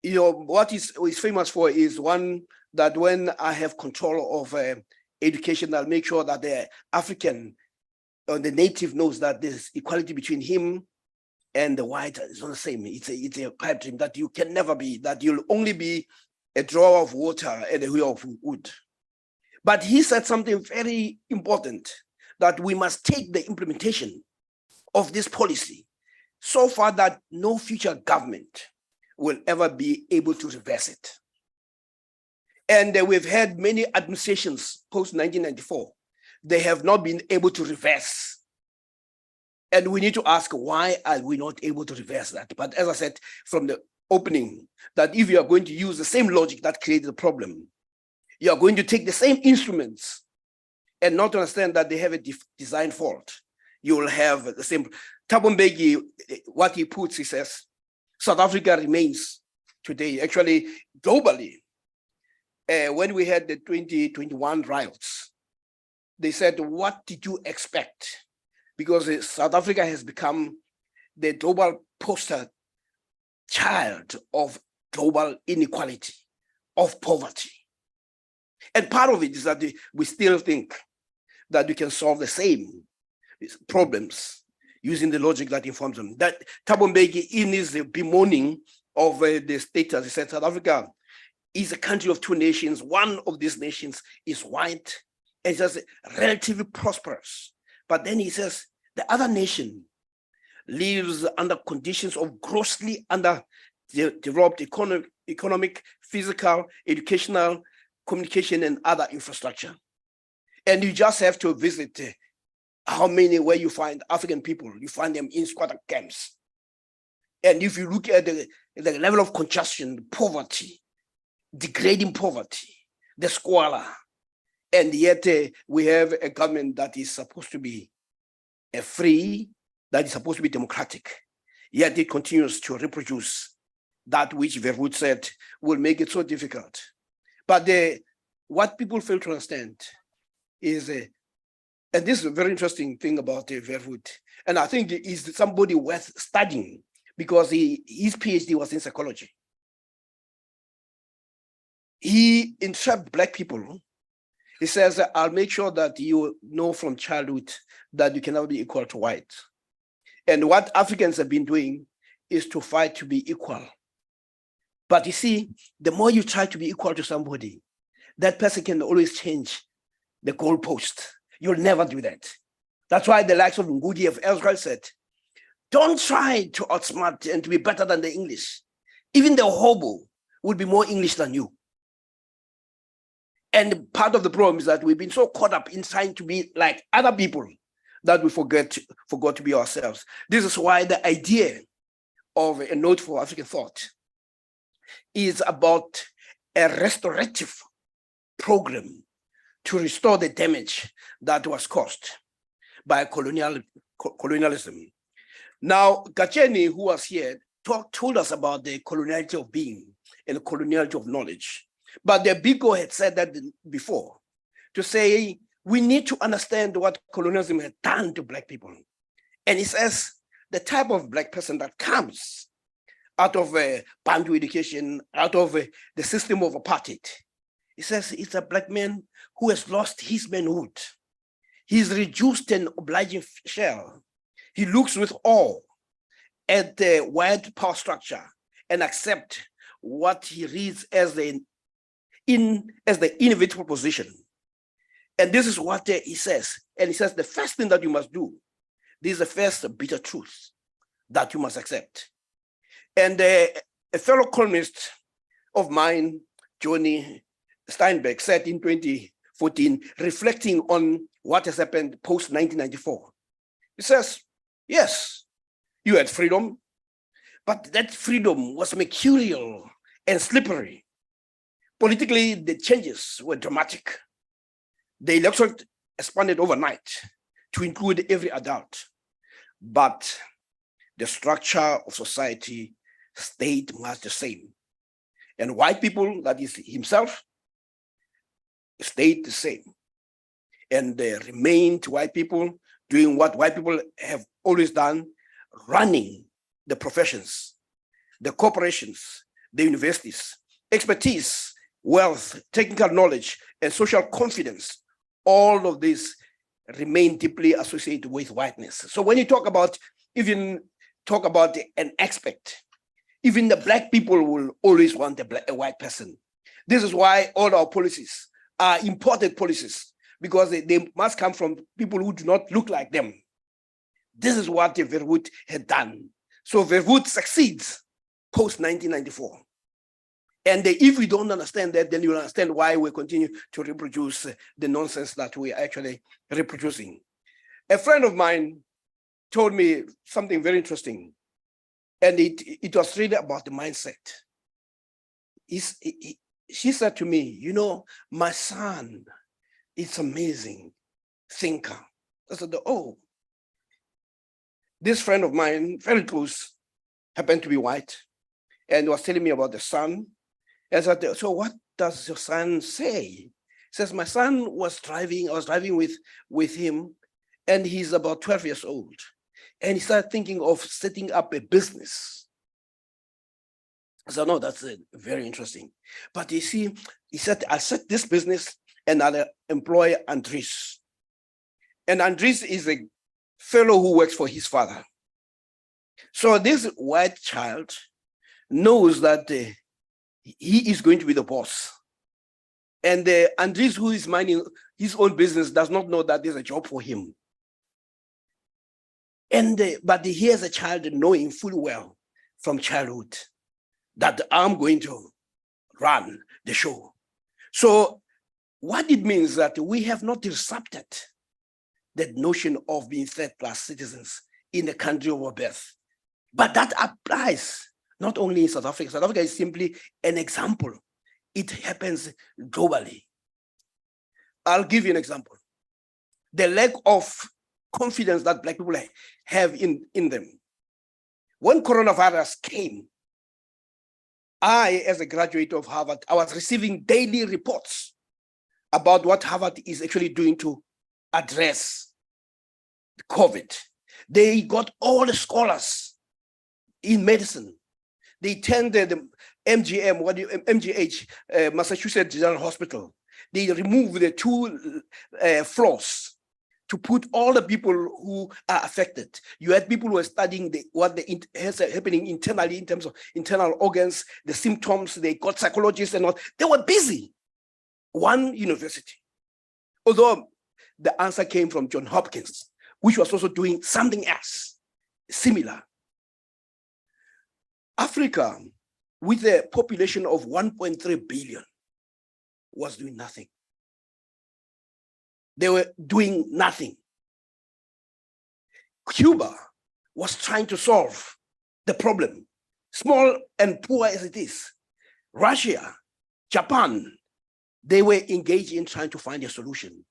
you know, what is famous for is one that when I have control of education, I'll make sure that the African or the native knows that there's equality between him and the white is not the same. It's a pipe dream that you can never be, that you'll only be a drawer of water and a wheel of wood. But he said something very important, that we must take the implementation of this policy so far that no future government will ever be able to reverse it. And we've had many administrations post-1994. They have not been able to reverse. And we need to ask, why are we not able to reverse that? But as I said from the opening, that if you are going to use the same logic that created the problem, you are going to take the same instruments and not understand that they have a design fault. You will have the same. Thabo Mbeki, what he puts, he says, South Africa remains today, actually globally. When we had the 2021 riots, they said, what did you expect? Because South Africa has become the global poster child of global inequality, of poverty. And part of it is that we still think that we can solve the same problems using the logic that informs them. That Thabo Mbeki, in his bemoaning of the status, he said South Africa is a country of two nations. One of these nations is white and just relatively prosperous. But then he says the other nation lives under conditions of grossly underdeveloped economic, physical, educational, communication, and other infrastructure. And you just have to visit where you find African people, you find them in squatter camps. And if you look at the level of congestion, poverty, degrading poverty, the squalor, and yet we have a government that is supposed to be free, that is supposed to be democratic, yet it continues to reproduce that which Verwoerd said will make it so difficult. But what people fail to understand is, and this is a very interesting thing about Verwoerd, and I think he's somebody worth studying because his PhD was in psychology. He entrapped Black people. He says, I'll make sure that you know from childhood that you can never be equal to white. And what Africans have been doing is to fight to be equal. But you see, the more you try to be equal to somebody, that person can always change the goalpost. You'll never do that. That's why the likes of Ngudi of Israel said, don't try to outsmart and to be better than the English. Even the hobo will be more English than you. And part of the problem is that we've been so caught up in trying to be like other people that we forgot to be ourselves. This is why the idea of a note for African thought is about a restorative program to restore the damage that was caused by colonialism. Now, Gacheni, who was here, told us about the coloniality of being and the coloniality of knowledge. But the Biko had said that before, to say we need to understand what colonialism had done to Black people. And he says the type of Black person that comes out of Bantu education, out of the system of apartheid, he says it's a Black man who has lost his manhood. He's reduced an obliging shell. He looks with awe at the wide power structure and accept what he reads as the inevitable position. And this is what he says. And he says, the first thing that you must do, this is the first bitter truth that you must accept. And a fellow columnist of mine, Johnny Steinbeck, said in 2014, reflecting on what has happened post-1994, he says, yes, you had freedom, but that freedom was mercurial and slippery. Politically, the changes were dramatic. The electorate expanded overnight to include every adult, but the structure of society stayed much the same. And white people, that is himself, stayed the same. And they remained white people doing what white people have always done, running the professions, the corporations, the universities, expertise, wealth, technical knowledge, and social confidence. All of this remain deeply associated with whiteness. So when you talk about, an aspect, even the Black people will always want a white person. This is why all our policies are imported policies, because they must come from people who do not look like them. This is what Verwoerd had done. So Verwoerd succeeds post 1994. And if we don't understand that, then you'll understand why we continue to reproduce the nonsense that we are actually reproducing. A friend of mine told me something very interesting, and it was really about the mindset. She said to me, you know, my son is amazing thinker. I said, oh, this friend of mine, very close, happened to be white, and was telling me about the son. And I said, so what does your son say? He says, my son was driving, I was driving with him, and he's about 12 years old. And he started thinking of setting up a business. I said, no, that's very interesting. But you see, he said, I'll set this business and I'll employ Andres. And Andres is a fellow who works for his father. So this white child knows that he is going to be the boss. And Andres, who is minding his own business, does not know that there's a job for him. And but he has a child knowing full well from childhood that I'm going to run the show. So what it means that we have not disrupted that notion of being third-class citizens in the country of our birth. But that applies not only in South Africa. South Africa is simply an example. It happens globally. I'll give you an example. The lack of confidence that Black people have in them. When coronavirus came, I, as a graduate of Harvard, I was receiving daily reports about what Harvard is actually doing to address COVID. They got all the scholars in medicine. They tended the MGH, Massachusetts General Hospital. They removed the 2 floors to put all the people who are affected. You had people who were studying what is happening internally in terms of internal organs, the symptoms. They got psychologists and all. They were busy. One university. Although the answer came from Johns Hopkins, which was also doing something else similar. Africa, with a population of 1.3 billion, was doing nothing. They were doing nothing. Cuba was trying to solve the problem, small and poor as it is. Russia, Japan, they were engaged in trying to find a solution.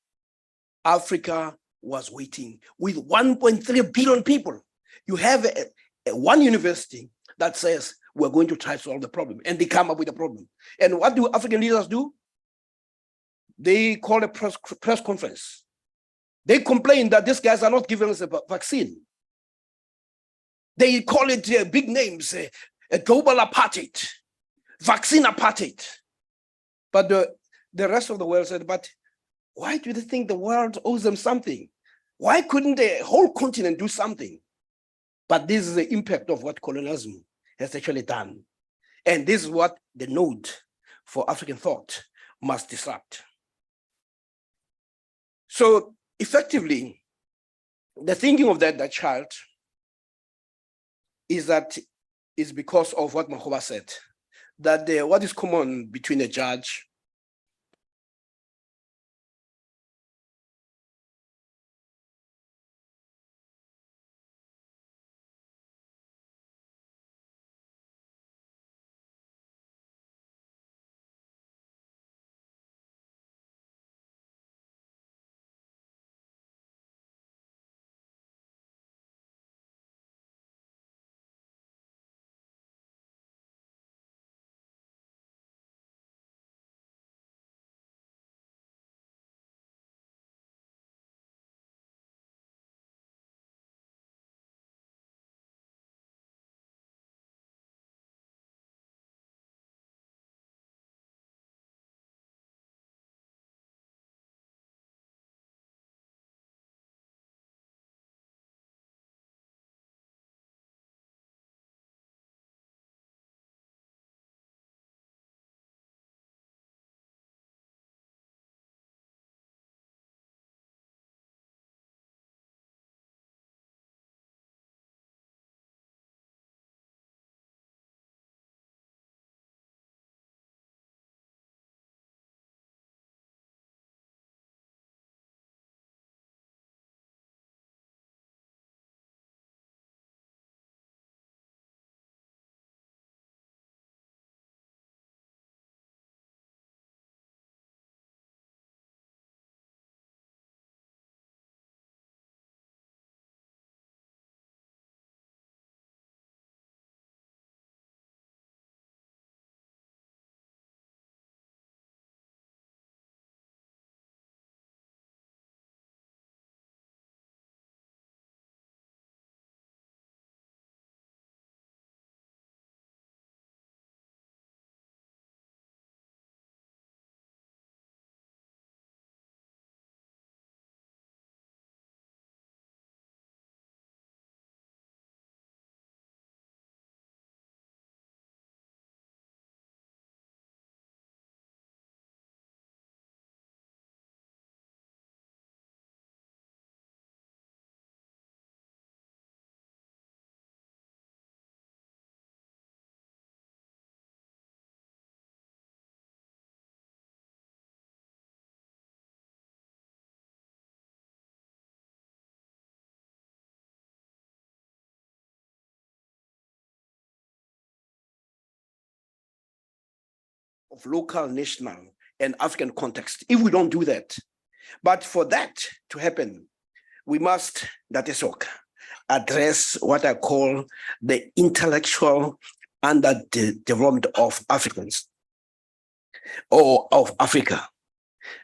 Africa was waiting with 1.3 billion people. You have one university that says, we're going to try to solve the problem, and they come up with a problem. And what do African leaders do? They call a press conference. They complain that these guys are not giving us a vaccine. They call it big names, a global apartheid, vaccine apartheid. But the rest of the world said, but why do they think the world owes them something? Why couldn't the whole continent do something? But this is the impact of what colonialism has actually done. And this is what the node for African thought must disrupt. So effectively, the thinking of that child is because of what Mahoba said, that what is common between a judge of local, national, and African context if we don't do that. But for that to happen, we must, address what I call the intellectual underdevelopment of Africans or of Africa,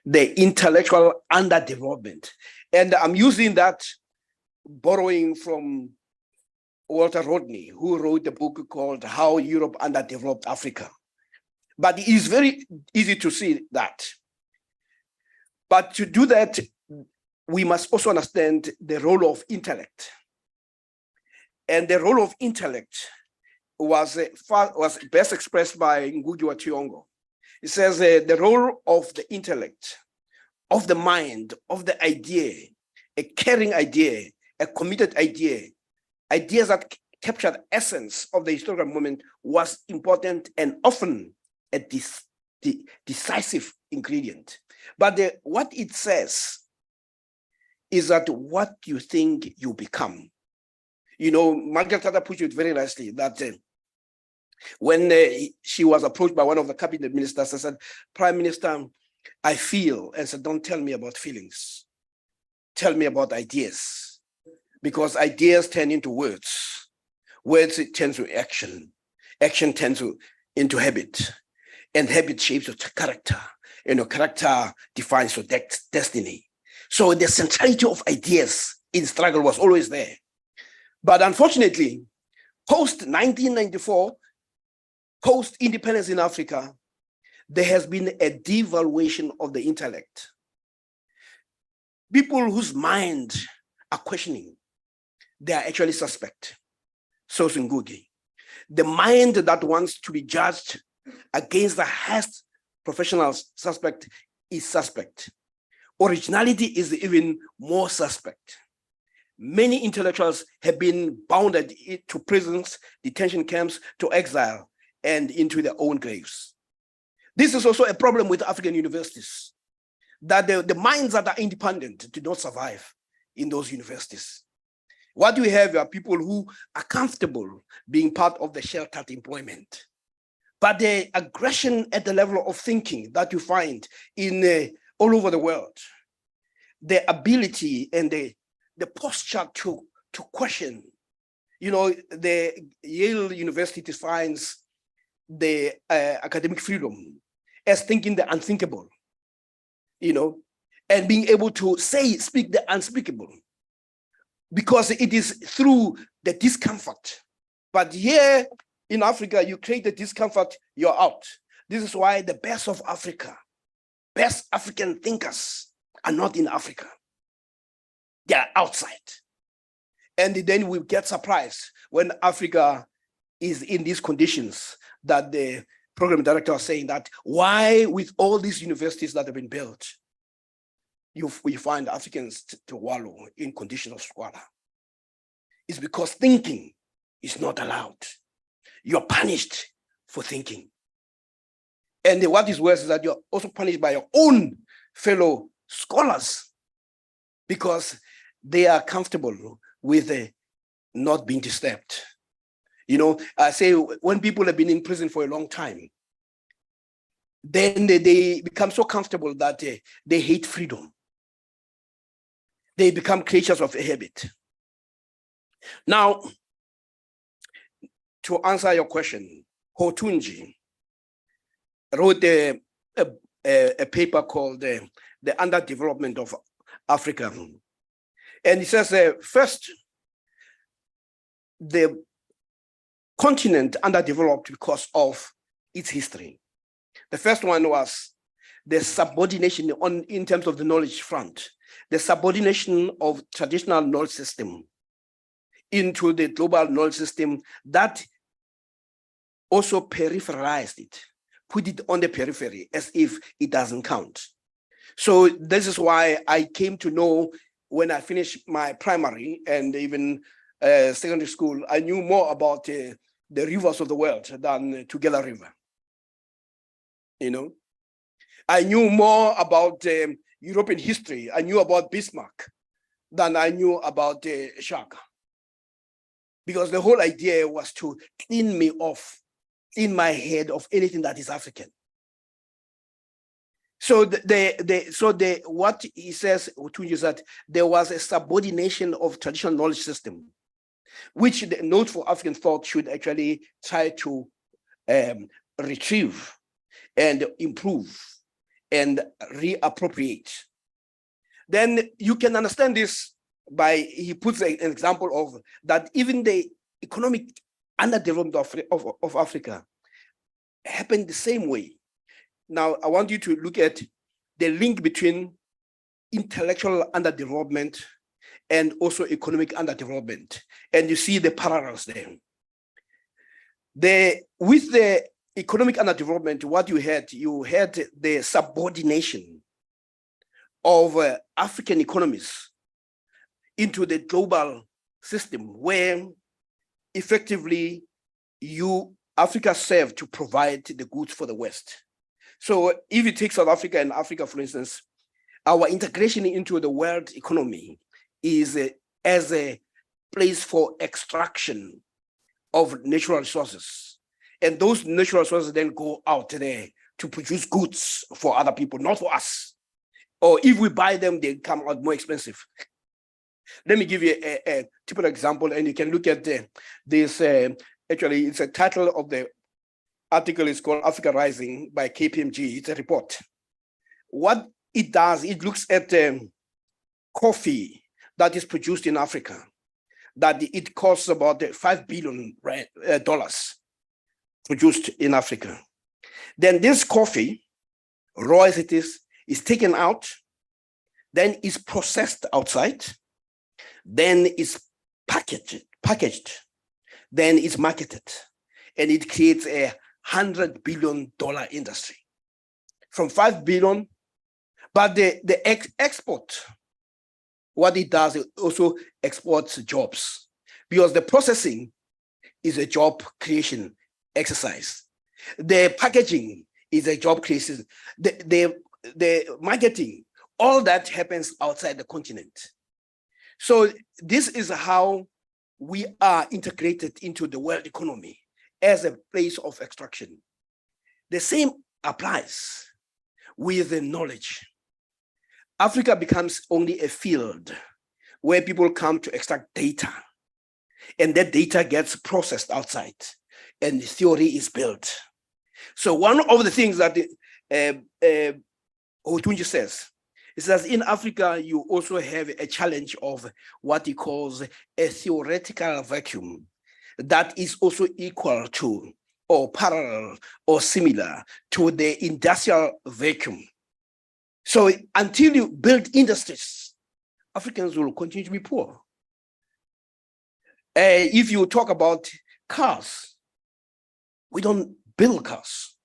the intellectual underdevelopment. And I'm using that borrowing from Walter Rodney, who wrote a book called How Europe Underdeveloped Africa. But it's very easy to see that. But to do that, we must also understand the role of intellect. And the role of intellect was best expressed by Ngugi wa Thiong'o. It says the role of the intellect, of the mind, of the idea, a caring idea, a committed idea, ideas that capture the essence of the historical moment was important and often a decisive ingredient. But what it says is that what you think you become. You know, Margaret Thatcher put it very nicely that when she was approached by one of the cabinet ministers, I said, Prime Minister, I feel, and said, don't tell me about feelings. Tell me about ideas, because ideas turn into words. Words turn to action. Action turns into habit, and habit shapes your character. And your character defines your destiny. So the centrality of ideas in struggle was always there. But unfortunately, post-1994, post-independence in Africa, there has been a devaluation of the intellect. People whose mind are questioning, they are actually suspect. So is Ngugi. The mind that wants to be judged against the highest professional suspect is suspect. Originality is even more suspect. Many intellectuals have been bounded to prisons, detention camps, to exile, and into their own graves. This is also a problem with African universities, that the minds that are independent do not survive in those universities. What we have are people who are comfortable being part of the sheltered employment. But the aggression at the level of thinking that you find in all over the world, the ability and the posture to question, you know, the Yale University defines the academic freedom as thinking the unthinkable, you know, and being able to speak the unspeakable, because it is through the discomfort. But here in Africa, you create the discomfort, you're out. This is why the best of Africa, best African thinkers are not in Africa. They are outside. And then we get surprised when Africa is in these conditions that the program director was saying that why with all these universities that have been built, we find Africans to wallow in conditions of squalor. It's because thinking is not allowed. You're punished for thinking. And what is worse is that you're also punished by your own fellow scholars because they are comfortable with not being disturbed. You know, I say when people have been in prison for a long time, then they become so comfortable that they hate freedom. They become creatures of habit. Now, to answer your question, Hotunji wrote a paper called The Underdevelopment of Africa. And he says, first, the continent underdeveloped because of its history. The first one was the subordination in terms of the knowledge front, the subordination of traditional knowledge system into the global knowledge system that also peripheralized it, put it on the periphery as if it doesn't count. So this is why I came to know when I finished my primary and even secondary school, I knew more about the rivers of the world than Tugela River. You know, I knew more about European history. I knew about Bismarck than I knew about Shaka. Because the whole idea was to clean me off in my head of anything that is African. So what he says is that there was a subordination of traditional knowledge system, which the Notes for African Thought should actually try to retrieve and improve and reappropriate. Then you can understand this by, he puts an example of that even the economic underdevelopment of Africa happened the same way. Now, I want you to look at the link between intellectual underdevelopment and also economic underdevelopment. And you see the parallels there. With the economic underdevelopment, what you had the subordination of African economies into the global system, where effectively Africa served to provide the goods for the West. So if you take South Africa and Africa, for instance, our integration into the world economy is as a place for extraction of natural resources. And those natural resources then go out there to produce goods for other people, not for us. Or if we buy them, they come out more expensive. Let me give you a typical example, and you can look at this. Actually, it's a title of the article is called Africa Rising by KPMG. It's a report. What it does, it looks at coffee that is produced in Africa, that it costs about $5 billion produced in Africa. Then this coffee, raw as it is taken out, then is processed outside, then is packaged, then it's marketed, and it creates a $100 billion industry from 5 billion. But the export, what it does, it also exports jobs, because the processing is a job creation exercise. The packaging is a job creation. The marketing, all that happens outside the continent. So this is how we are integrated into the world economy as a place of extraction. The same applies with the knowledge. Africa becomes only a field where people come to extract data, and that data gets processed outside, and the theory is built. So one of the things that Otunji says, is that in Africa, you also have a challenge of what he calls a theoretical vacuum that is also equal to, or parallel, or similar to the industrial vacuum. So until you build industries, Africans will continue to be poor. If you talk about cars, we don't build cars.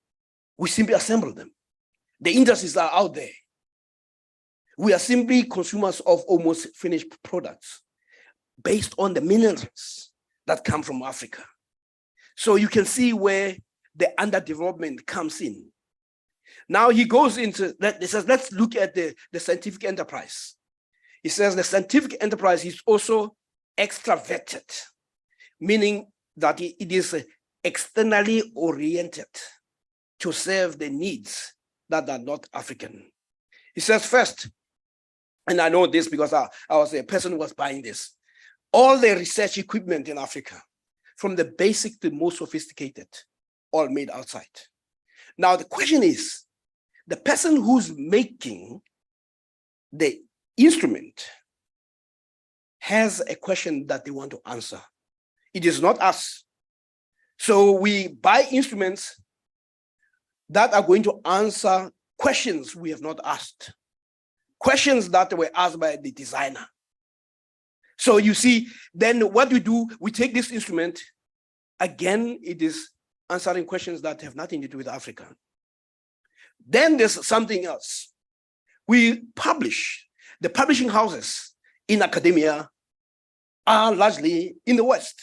We simply assemble them. The industries are out there. We are simply consumers of almost finished products based on the minerals that come from Africa. So you can see where the underdevelopment comes in. Now he goes into that. He says, let's look at the scientific enterprise. He says the scientific enterprise is also extraverted, meaning that it is externally oriented to serve the needs that are not African. He says first, and I know this because I was a person who was buying this, all the research equipment in Africa, from the basic to most sophisticated, all made outside. Now the question is, the person who's making the instrument has a question that they want to answer. It is not us. So we buy instruments that are going to answer questions we have not asked, questions that were asked by the designer. So you see, then what we do, we take this instrument, again, it is answering questions that have nothing to do with Africa. Then there's something else. We publish. The publishing houses in academia are largely in the West.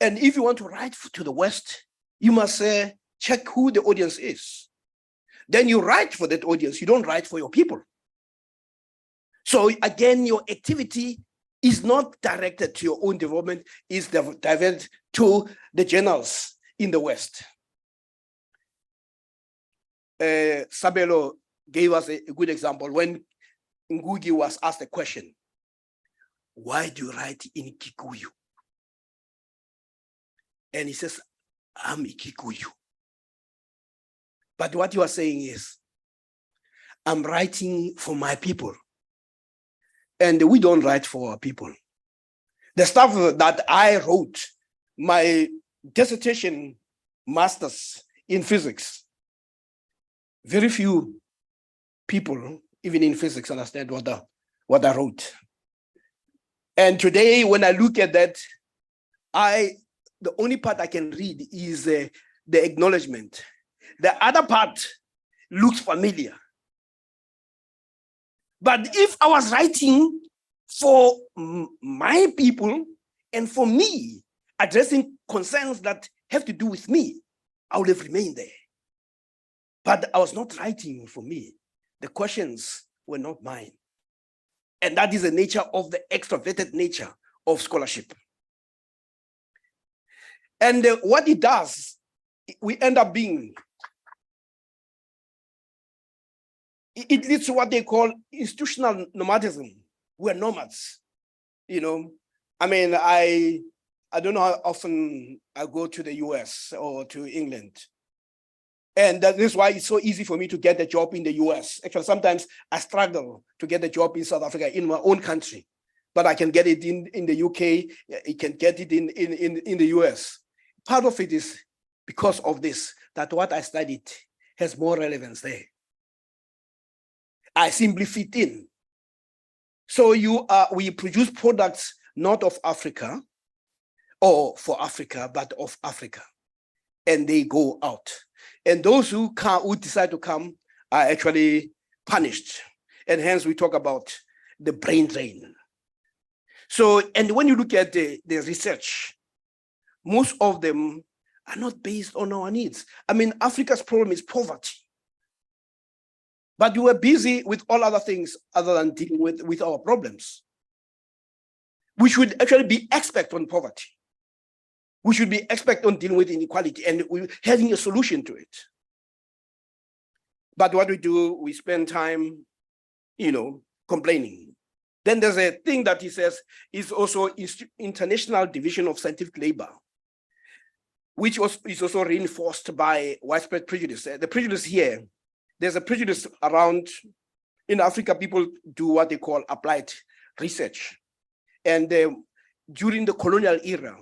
And if you want to write to the West, you must check who the audience is. Then you write for that audience. You don't write for your people. So again, your activity is not directed to your own development, it's diverted to the journals in the West. Sabelo gave us a good example when Ngugi was asked a question, why do you write in Kikuyu? And he says, I'm a Kikuyu. But what you are saying is, I'm writing for my people. And we don't write for our people. The stuff that I wrote, my dissertation master's in physics, very few people, even in physics, understand what I wrote. And today, when I look at that, the only part I can read is the acknowledgement. The other part looks familiar. But if I was writing for my people and for me, addressing concerns that have to do with me, I would have remained there. But I was not writing for me. The questions were not mine. And that is the nature of the extroverted nature of scholarship. And what it does, we end up being, it leads to what they call institutional nomadism. We're nomads, you know. I mean, I don't know how often I go to the US or to England. And that is why it's so easy for me to get a job in the US. Actually, sometimes I struggle to get a job in South Africa, in my own country. But I can get it in the UK, I can get it in the US. Part of it is because of this, that what I studied has more relevance there. I simply fit in. So we produce products not of Africa or for Africa, but of Africa. And they go out. And those who decide to come are actually punished. And hence we talk about the brain drain. So, and when you look at the research, most of them are not based on our needs. I mean, Africa's problem is poverty. But we were busy with all other things other than dealing with our problems. We should actually be expert on poverty. We should be expert on dealing with inequality and we're having a solution to it. But what we do, we spend time, you know, complaining. Then there's a thing that he says is also International Division of Scientific Labor, which is also reinforced by widespread prejudice. The prejudice here, there's a prejudice around, in Africa, people do what they call applied research. And during the colonial era,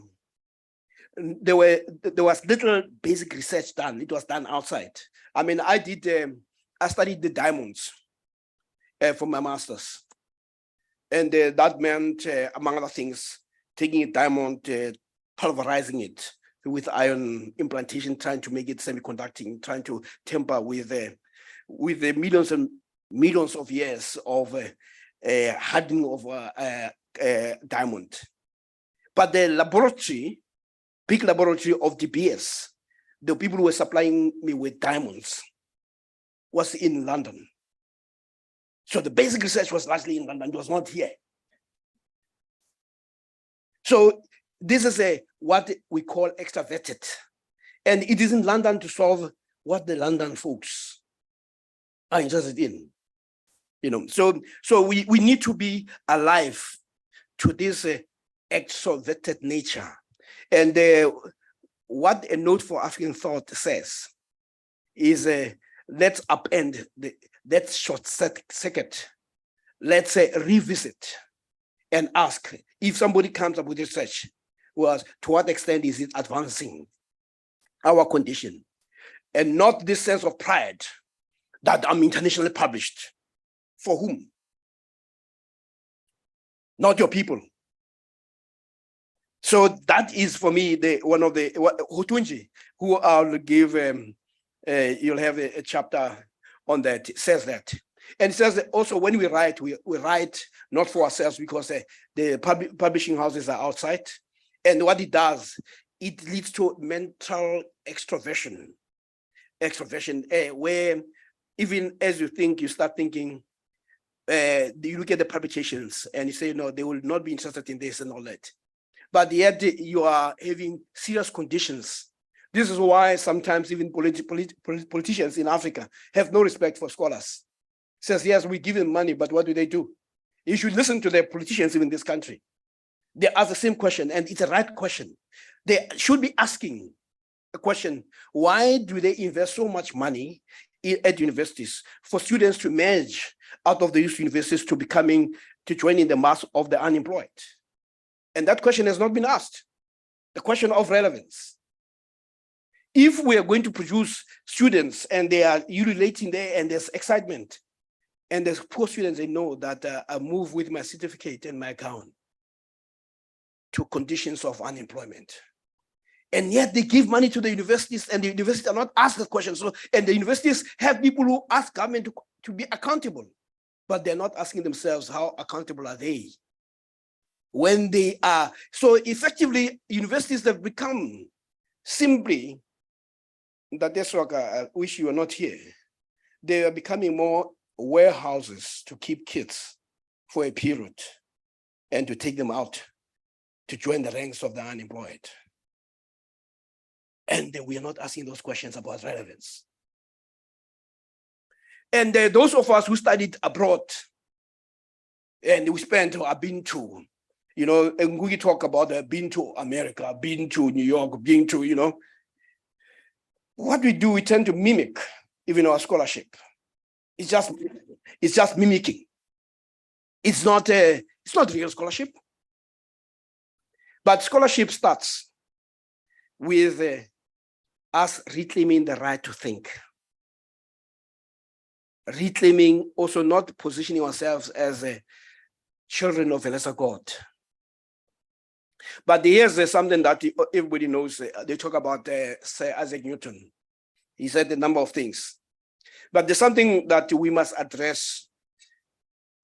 there was little basic research done. It was done outside. I mean, I studied the diamonds for my master's. And that meant, among other things, taking a diamond, pulverizing it with iron implantation, trying to make it semiconducting, trying to tamper with the millions and millions of years of hardening of diamond. But the laboratory, big laboratory of DBS, the people who were supplying me with diamonds, was in London. So the basic research was largely in London, it was not here. So this is what we call extroverted. And it is in London to solve what the London folks are interested in. You know, so we need to be alive to this extroverted nature. And what a note for African thought says is let's upend that short circuit. Let's revisit and ask if somebody comes up with research, to what extent is it advancing our condition? And not this sense of pride that I'm internationally published. For whom? Not your people. So that is for me one of the Hutunji, who I'll give. You'll have a chapter on that. It says that, and it says that also when we write not for ourselves because the publishing houses are outside, and what it does, it leads to mental extroversion, where even as you start thinking. You look at the publications and you say, no, they will not be interested in this and all that. But yet you are having serious conditions. This is why sometimes even politicians in Africa have no respect for scholars says, yes, we give them money, but what do? You should listen to the politicians in this country. They ask the same question, and it's a right question. They should be asking a question: why do they invest so much money at universities for students to merge out of these universities to joining the mass of the unemployed? And that question has not been asked. The question of relevance. If we are going to produce students and they are urinating there and there's excitement, and there's poor students, they know that I move with my certificate and my gown to conditions of unemployment. And yet they give money to the universities, and the universities are not asked the question. So, and the universities have people who ask government to be accountable, but they're not asking themselves, how accountable are they? When they are, so effectively, universities have become simply, that's what I wish you were not here. They are becoming more warehouses to keep kids for a period and to take them out to join the ranks of the unemployed. And we are not asking those questions about relevance. And those of us who studied abroad, and I've been to, and we talk about been to America, been to New York, been to, what we do, we tend to mimic even our scholarship. It's just mimicking. It's not real scholarship. But scholarship starts with us reclaiming the right to think. Reclaiming, also not positioning ourselves as children of a lesser God. But here's something that everybody knows. They talk about Sir Isaac Newton. He said a number of things. But there's something that we must address.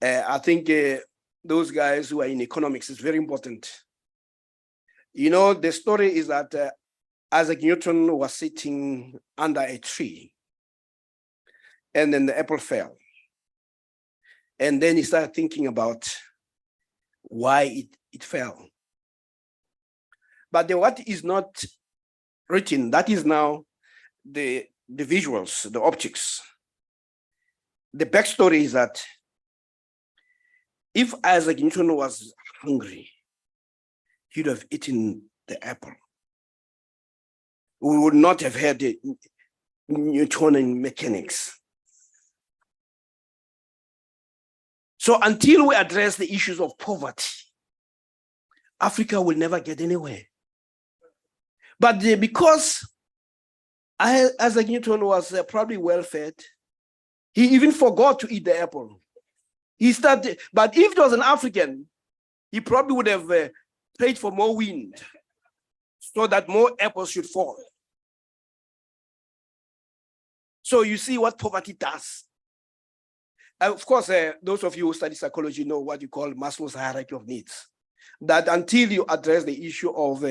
I think those guys who are in economics is very important. The story is that Isaac Newton was sitting under a tree, and then the apple fell. And then he started thinking about why it fell. But what is not written, that is now the visuals, the optics. The backstory is that if Isaac Newton was hungry, he'd have eaten the apple. We would not have had the Newtonian mechanics. So until we address the issues of poverty, Africa will never get anywhere. But because Isaac Newton was probably well-fed, he even forgot to eat the apple. He started, but if it was an African, he probably would have prayed for more wind so that more apples should fall. So you see what poverty does. Of course, those of you who study psychology know what you call Maslow's hierarchy of needs. That until you address the issue of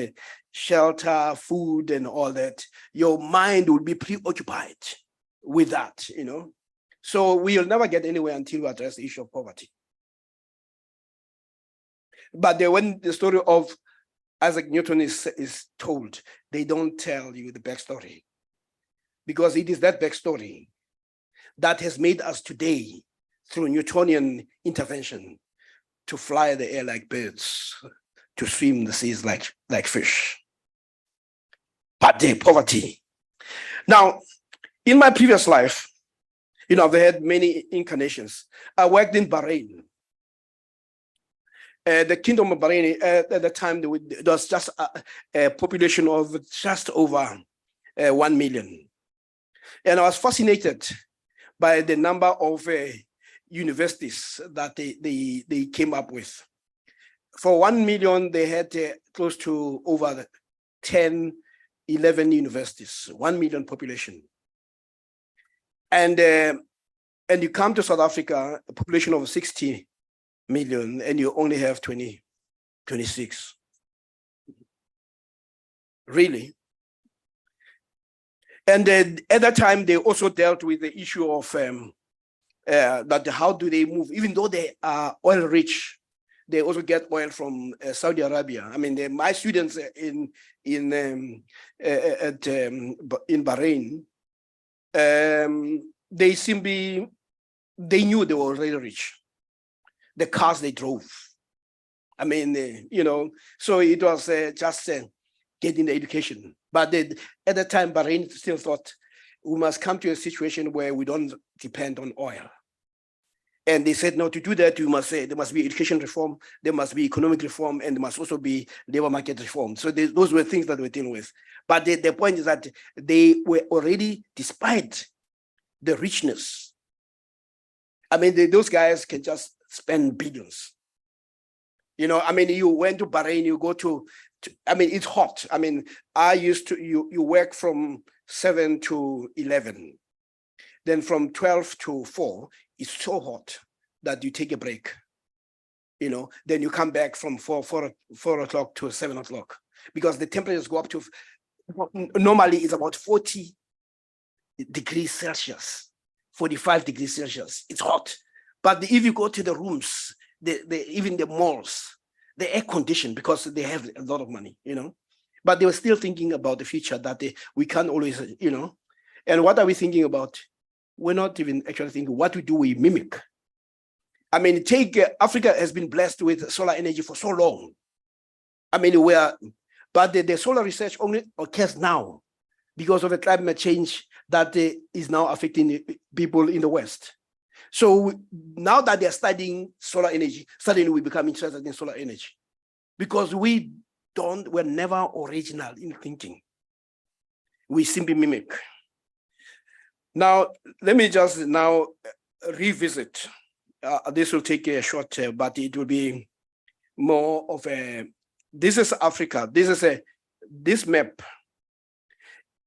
shelter, food, and all that, your mind will be preoccupied with that, So we'll never get anywhere until we address the issue of poverty. But when the story of Isaac Newton is told, they don't tell you the backstory. Because it is that backstory that has made us today, through Newtonian intervention, to fly the air like birds, to swim the seas like fish. But the poverty. Now, in my previous life, I've had many incarnations. I worked in Bahrain. The Kingdom of Bahrain, at the time, there was just a population of just over 1 million. And I was fascinated by the number of universities that they came up with. For 1 million, they had close to over 10, 11 universities, 1 million population. And you come to South Africa, a population of 60 million, and you only have 26. Really? And at that time, they also dealt with the issue of that how do they move, even though they are oil rich, they also get oil from Saudi Arabia. I mean, my students in Bahrain, they simply they knew they were really rich. The cars they drove. I mean, you know, so it was just getting the education. But at the time, Bahrain still thought we must come to a situation where we don't depend on oil. And they said, no, to do that, you must say there must be education reform, there must be economic reform, and there must also be labor market reform. So those were things that we're dealing with. But the point is that they were already, despite the richness, I mean, those guys can just spend billions. You know, I mean, you went to Bahrain, you go to I mean, it's hot. I mean, I used to, you work from 7 to 11. Then from 12 to 4, it's so hot that you take a break. You know, then you come back from 4 o'clock to 7 o'clock because the temperatures go up to, normally it's about 40 degrees Celsius, 45 degrees Celsius. It's hot. But if you go to the rooms, even the malls, the air conditioned because they have a lot of money, you know. But they were still thinking about the future that we can't always, you know. And what are we thinking about? We're not even actually thinking what we do, we mimic. I mean, Africa has been blessed with solar energy for so long. I mean, but the solar research only occurs now because of the climate change that is now affecting people in the West. So now that they're studying solar energy, suddenly we become interested in solar energy because we're never original in thinking. We simply mimic. Now, let me just now revisit. This will take a short, but it will be more of a, this is Africa. This map,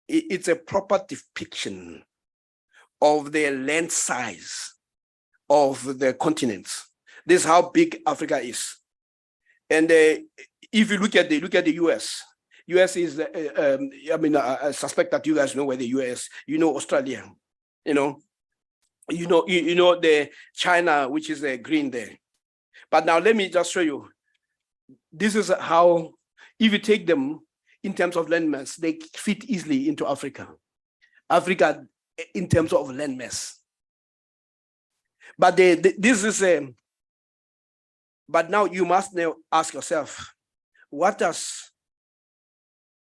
it's a proper depiction of the land size of the continents. This is how big Africa is. And if you look at the US is, I mean, I suspect that you guys know where the US, you know, Australia, you know the China, which is green there. But now let me just show you. This is how, if you take them in terms of landmass, they fit easily into Africa. Africa in terms of landmass. But this is but now you must now ask yourself,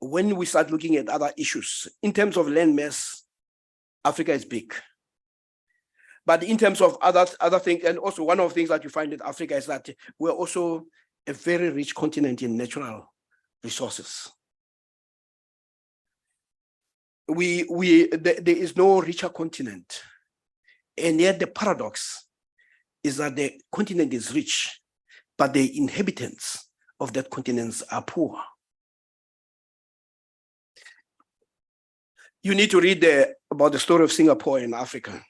when we start looking at other issues, in terms of landmass, Africa is big. But in terms of other things, and also one of the things that you find in Africa is that we're also a very rich continent in natural resources. There is no richer continent. And yet the paradox is that the continent is rich, but the inhabitants of that continent are poor. You need to read about the story of Singapore in Africa.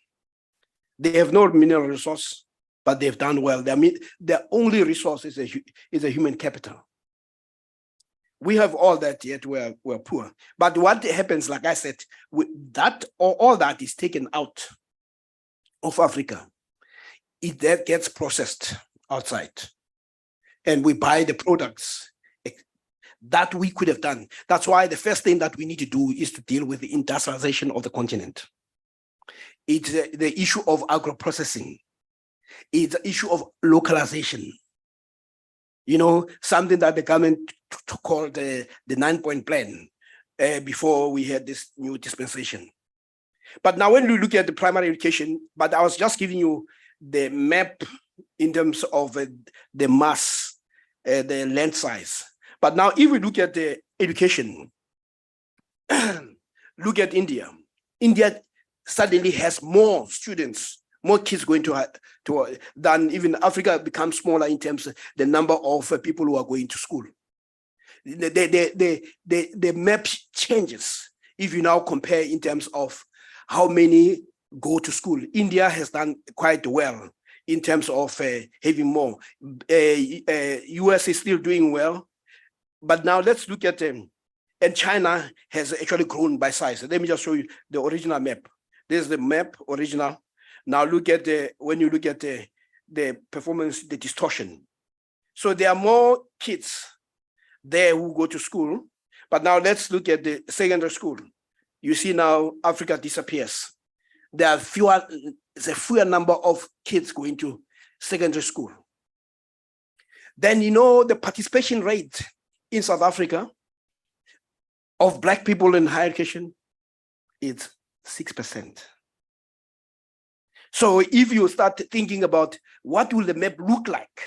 They have no mineral resource, but they've done well. Their only resource is a human capital. We have all that, yet we're poor. But what happens, like I said, all that is taken out of Africa. That gets processed outside. And we buy the products that we could have done. That's why the first thing that we need to do is to deal with the industrialization of the continent. It's the issue of agro-processing. It's the issue of localization. You know, something that the government called the 9-point plan before we had this new dispensation. But now when we look at the primary education, but I was just giving you the map in terms of the mass, the land size. But now if we look at the education, look at India. India suddenly has more students, more kids going to than even Africa becomes smaller in terms of the number of people who are going to school. The map changes if you now compare in terms of how many go to school. India has done quite well in terms of having more. US is still doing well, but now let's look at them. And China has actually grown by size. Let me just show you the original map. This is the map original. Now look at when you look at the performance, the distortion. So there are more kids there who go to school, but now let's look at the secondary school. You see now Africa disappears. There are fewer a fewer number of kids going to secondary school. Then, you know, the participation rate in South Africa of Black people in higher education is 6%. So if you start thinking about what will the map look like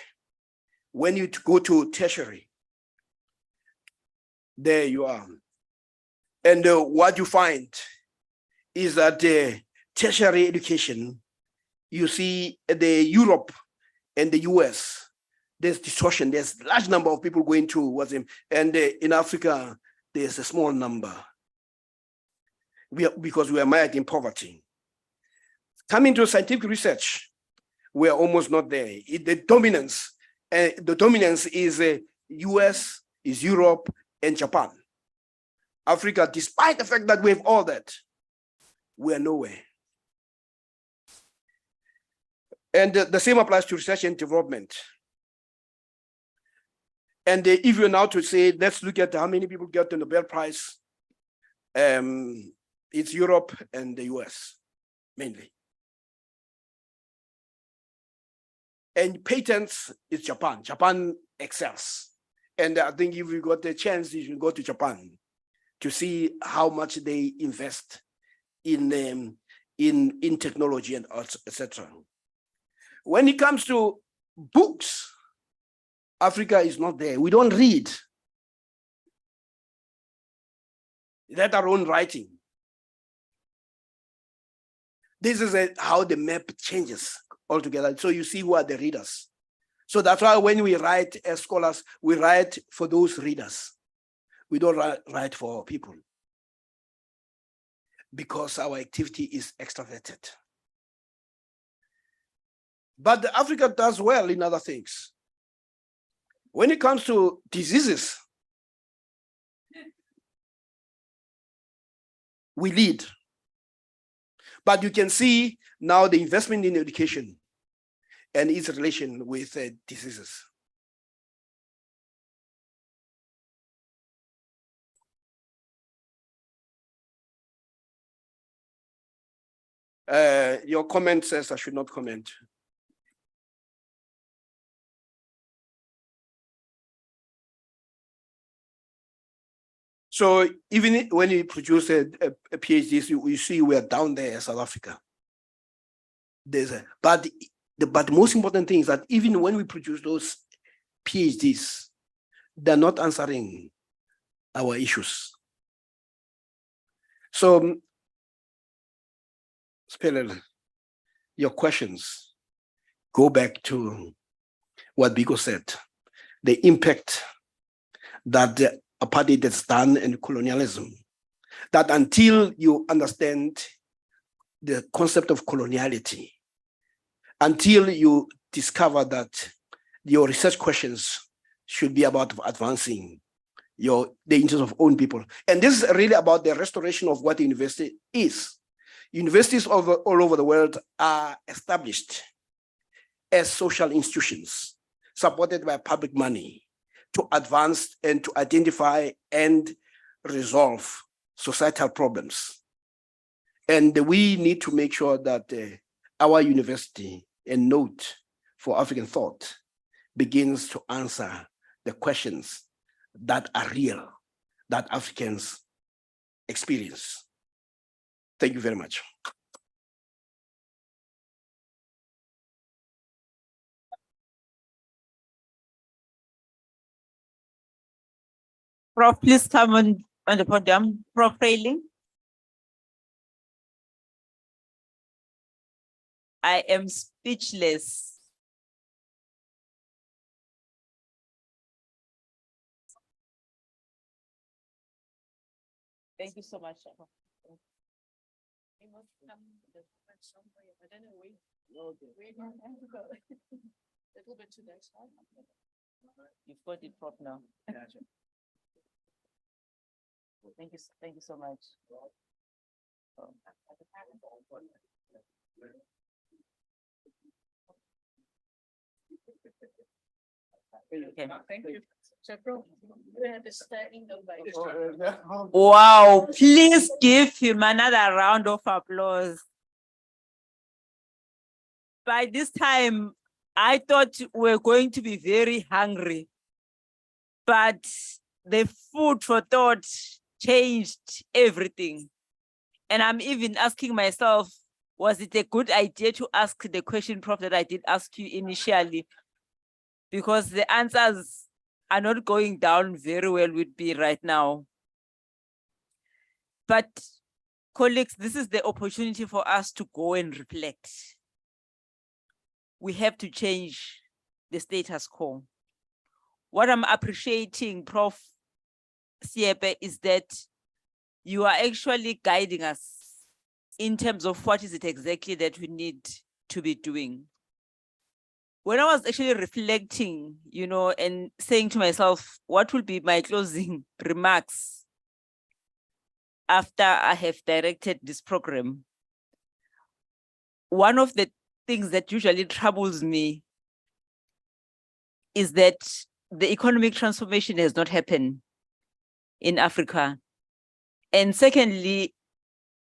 when you go to tertiary, there you are. And what you find is that tertiary education, you see the Europe and the US, there's distortion. There's a large number of people going to what's in, and in Africa, there's a small number. Because we are mired in poverty. Coming to scientific research, we are almost not there. The dominance is US, is Europe, and Japan. Africa, despite the fact that we have all that, we are nowhere. And the same applies to research and development. And if you're now to say, let's look at how many people get the Nobel Prize, it's Europe and the US, mainly. And patents, it's Japan. Japan excels. And I think if you got the chance, you should go to Japan to see how much they invest in technology and arts, etc. When it comes to books, Africa is not there. We don't read. Let alone writing. This is how the map changes altogether. So you see who are the readers. So that's why when we write as scholars, we write for those readers. We don't write for people. Because our activity is extroverted. But Africa does well in other things. When it comes to diseases, we lead. But you can see now the investment in education and its relation with diseases. Your comment says I should not comment. So even when you produce a PhD, you see we are down there in South Africa. But the most important thing is that even when we produce those PhDs, they're not answering our issues. So, Spelele, your questions go back to what Biko said, the impact that the apartheid has done in colonialism, that until you understand the concept of coloniality, until you discover that your research questions should be about advancing the interests of own people. And this is really about the restoration of what the university is. Universities all over the world are established as social institutions supported by public money to advance and to identify and resolve societal problems. And we need to make sure that our university and Note for African Thought begins to answer the questions that are real, that Africans experience. Thank you very much. Prof, please come on the podium. Prof Freiling. I am speechless. Thank you so much. You've got it, Prof, now. Thank you so much. Okay. Thank you. So, Prof, we have a standing ovation. Wow, please give him another round of applause. By this time, I thought we were going to be very hungry, but the food for thought changed everything. And I'm even asking myself, was it a good idea to ask the question, Prof, that I did ask you initially? Because the answers are not going down very well with me right now. But colleagues, this is the opportunity for us to go and reflect. We have to change the status quo. What I'm appreciating, Prof. Siepe, is that you are actually guiding us in terms of what is it exactly that we need to be doing. When I was actually reflecting, and saying to myself, what will be my closing remarks after I have directed this program? One of the things that usually troubles me is that the economic transformation has not happened in Africa. And secondly,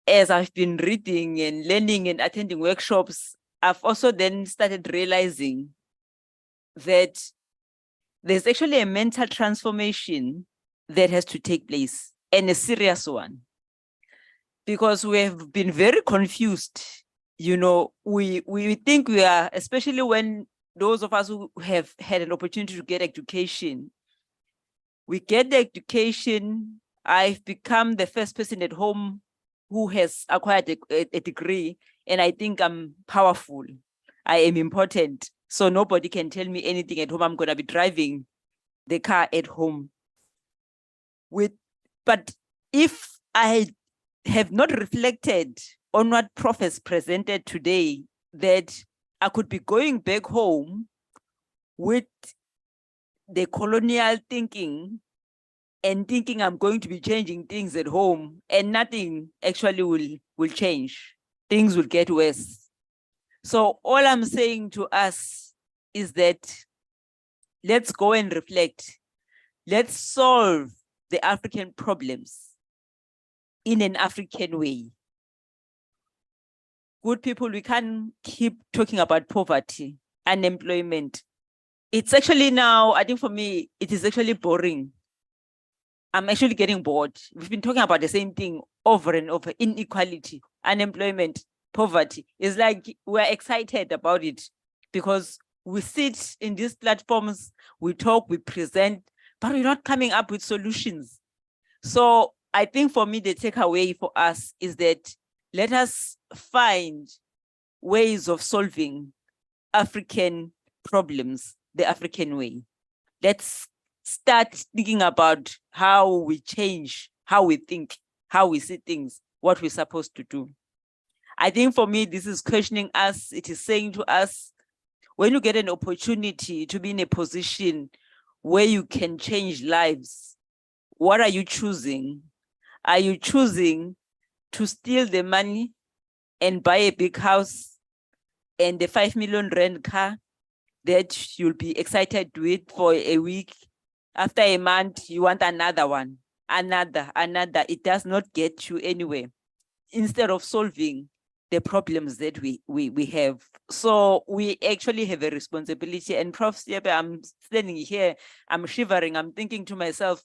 as I've been reading and learning and attending workshops, I've also then started realizing that there's actually a mental transformation that has to take place, and a serious one. Because we have been very confused. We think we are, especially when those of us who have had an opportunity to get education, we get the education. I've become the first person at home who has acquired a degree, and I think I'm powerful. I am important. So nobody can tell me anything at home. I'm going to be driving the car at home. But if I have not reflected on what Prof has presented today, that I could be going back home with the colonial thinking and thinking I'm going to be changing things at home, and nothing actually will change. Things will get worse. So all I'm saying to us is that let's go and reflect. Let's solve the African problems in an African way. Good people, we can't keep talking about poverty, unemployment. It's actually now, I think for me, it is actually boring. I'm actually getting bored. We've been talking about the same thing over and over: inequality, unemployment, poverty. It's like we're excited about it because we sit in these platforms, we talk, we present, but we're not coming up with solutions. So I think for me, the takeaway for us is that let us find ways of solving African problems the African way. Let's start thinking about how we change, how we think, how we see things, what we're supposed to do. I think for me, this is questioning us. It is saying to us, when you get an opportunity to be in a position where you can change lives, what are you choosing? Are you choosing to steal the money and buy a big house and the 5 million rand car that you'll be excited with for a week? After a month, you want another one, another. It does not get you anywhere, instead of solving the problems that we have. So we actually have a responsibility. And Prof. Siepe, I'm standing here, I'm shivering, I'm thinking to myself,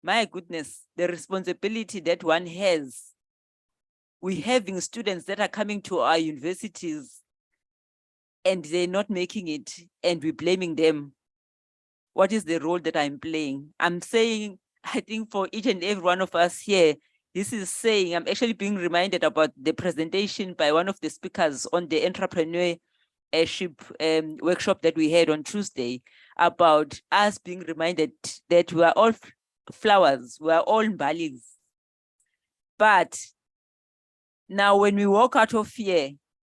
my goodness, the responsibility that one has. We're having students that are coming to our universities and they're not making it, and we're blaming them. What is the role that I'm playing? I'm saying, I think for each and every one of us here, this is saying, I'm actually being reminded about the presentation by one of the speakers on the entrepreneurship workshop that we had on Tuesday, about us being reminded that we are all flowers, we are all MBALIs. But now when we walk out of here,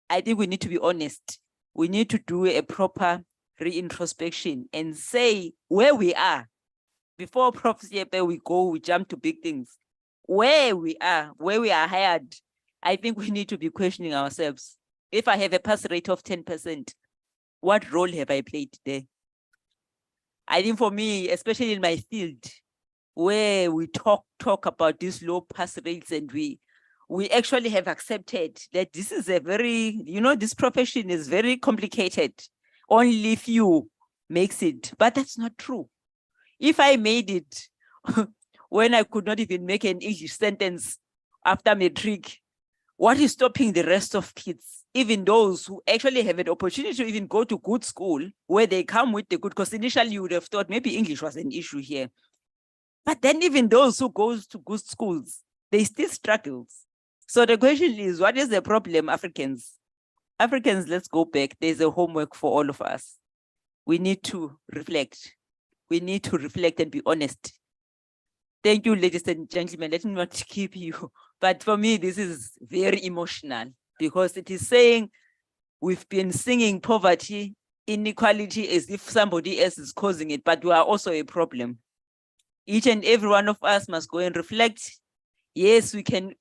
I think we need to be honest. We need to do a proper reintrospection and say where we are. Before Prof. Siepe, we jump to big things. Where we are hired, I think we need to be questioning ourselves. If I have a pass rate of 10%, what role have I played there? I think for me, especially in my field, where we talk about these low pass rates and we we actually have accepted that this is a very, this profession is very complicated. Only few makes it, but that's not true. If I made it when I could not even make an English sentence after matric, what is stopping the rest of kids, even those who actually have an opportunity to even go to good school, where they come with the good, because initially you would have thought maybe English was an issue here. But then even those who go to good schools, they still struggle. So the question is, what is the problem, Africans? Africans, let's go back. There's a homework for all of us. We need to reflect. We need to reflect and be honest. Thank you, ladies and gentlemen. Let me not keep you. But for me, this is very emotional, because it is saying we've been singing poverty, inequality as if somebody else is causing it, but we are also a problem. Each and every one of us must go and reflect. Yes, we can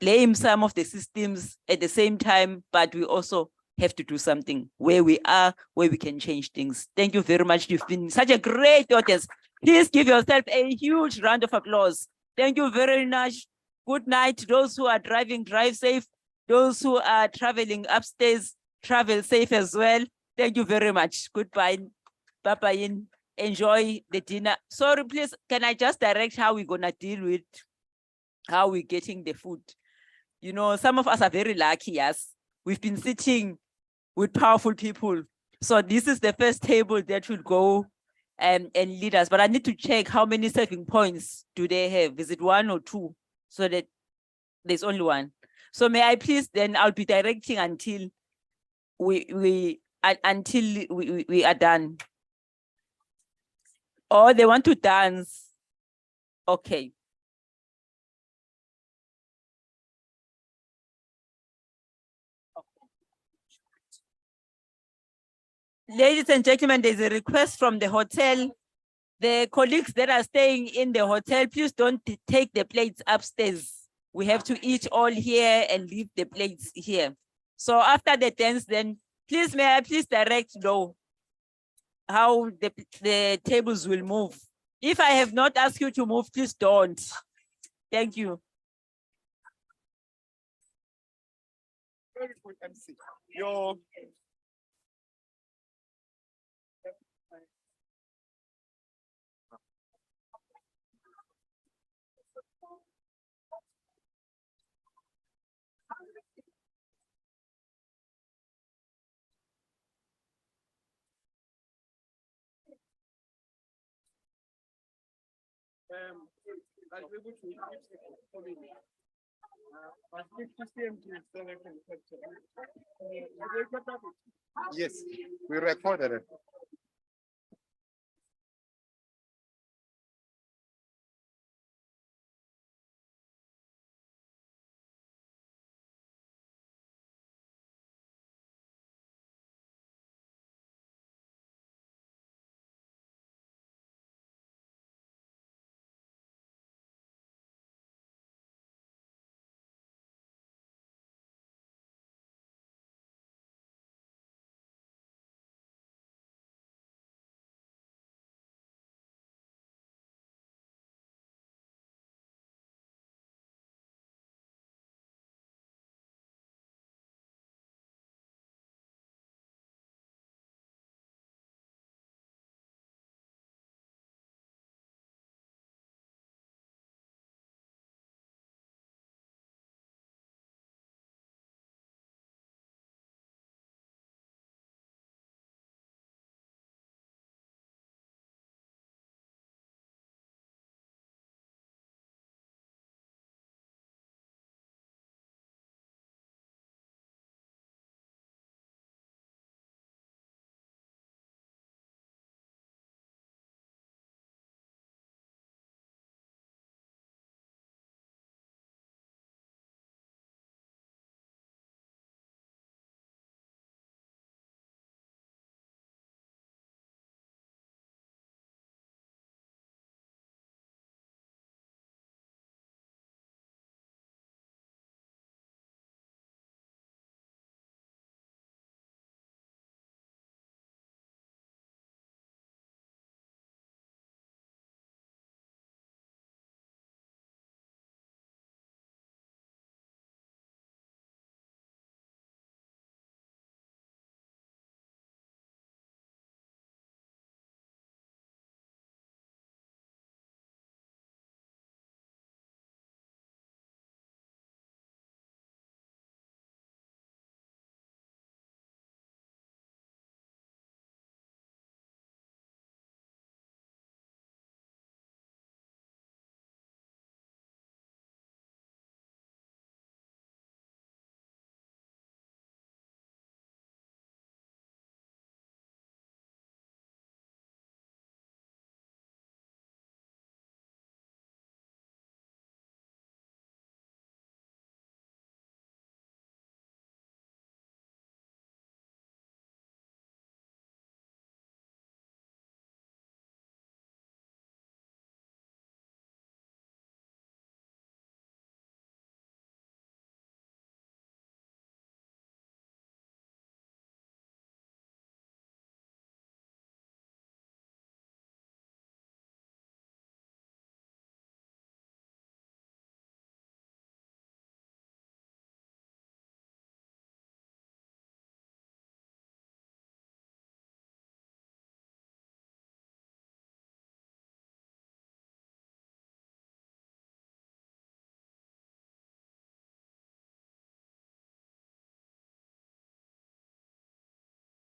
blame some of the systems at the same time, but we also have to do something where we are, where we can change things. Thank you very much. You've been such a great audience. Please give yourself a huge round of applause. Thank you very much. Good night. Those who are driving, drive safe. Those who are traveling upstairs, travel safe as well. Thank you very much. Goodbye. Bye-bye. Enjoy the dinner. Sorry, please, can I just direct how we're gonna deal with how we're getting the food? Some of us are very lucky, yes. We've been sitting with powerful people. So this is the first table that will go and lead us. But I need to check how many serving points do they have. Is it 1 or 2? So that there's only 1. So may I please, then I'll be directing until we are done. Oh, they want to dance. Okay. Ladies and gentlemen, there's a request from the hotel. The colleagues that are staying in the hotel, please don't take the plates upstairs. We have to eat all here and leave the plates here. So after the dance, then please, may I please direct how the tables will move. If I have not asked you to move, please don't. Thank you. Very good, MC. Your yes, we recorded it.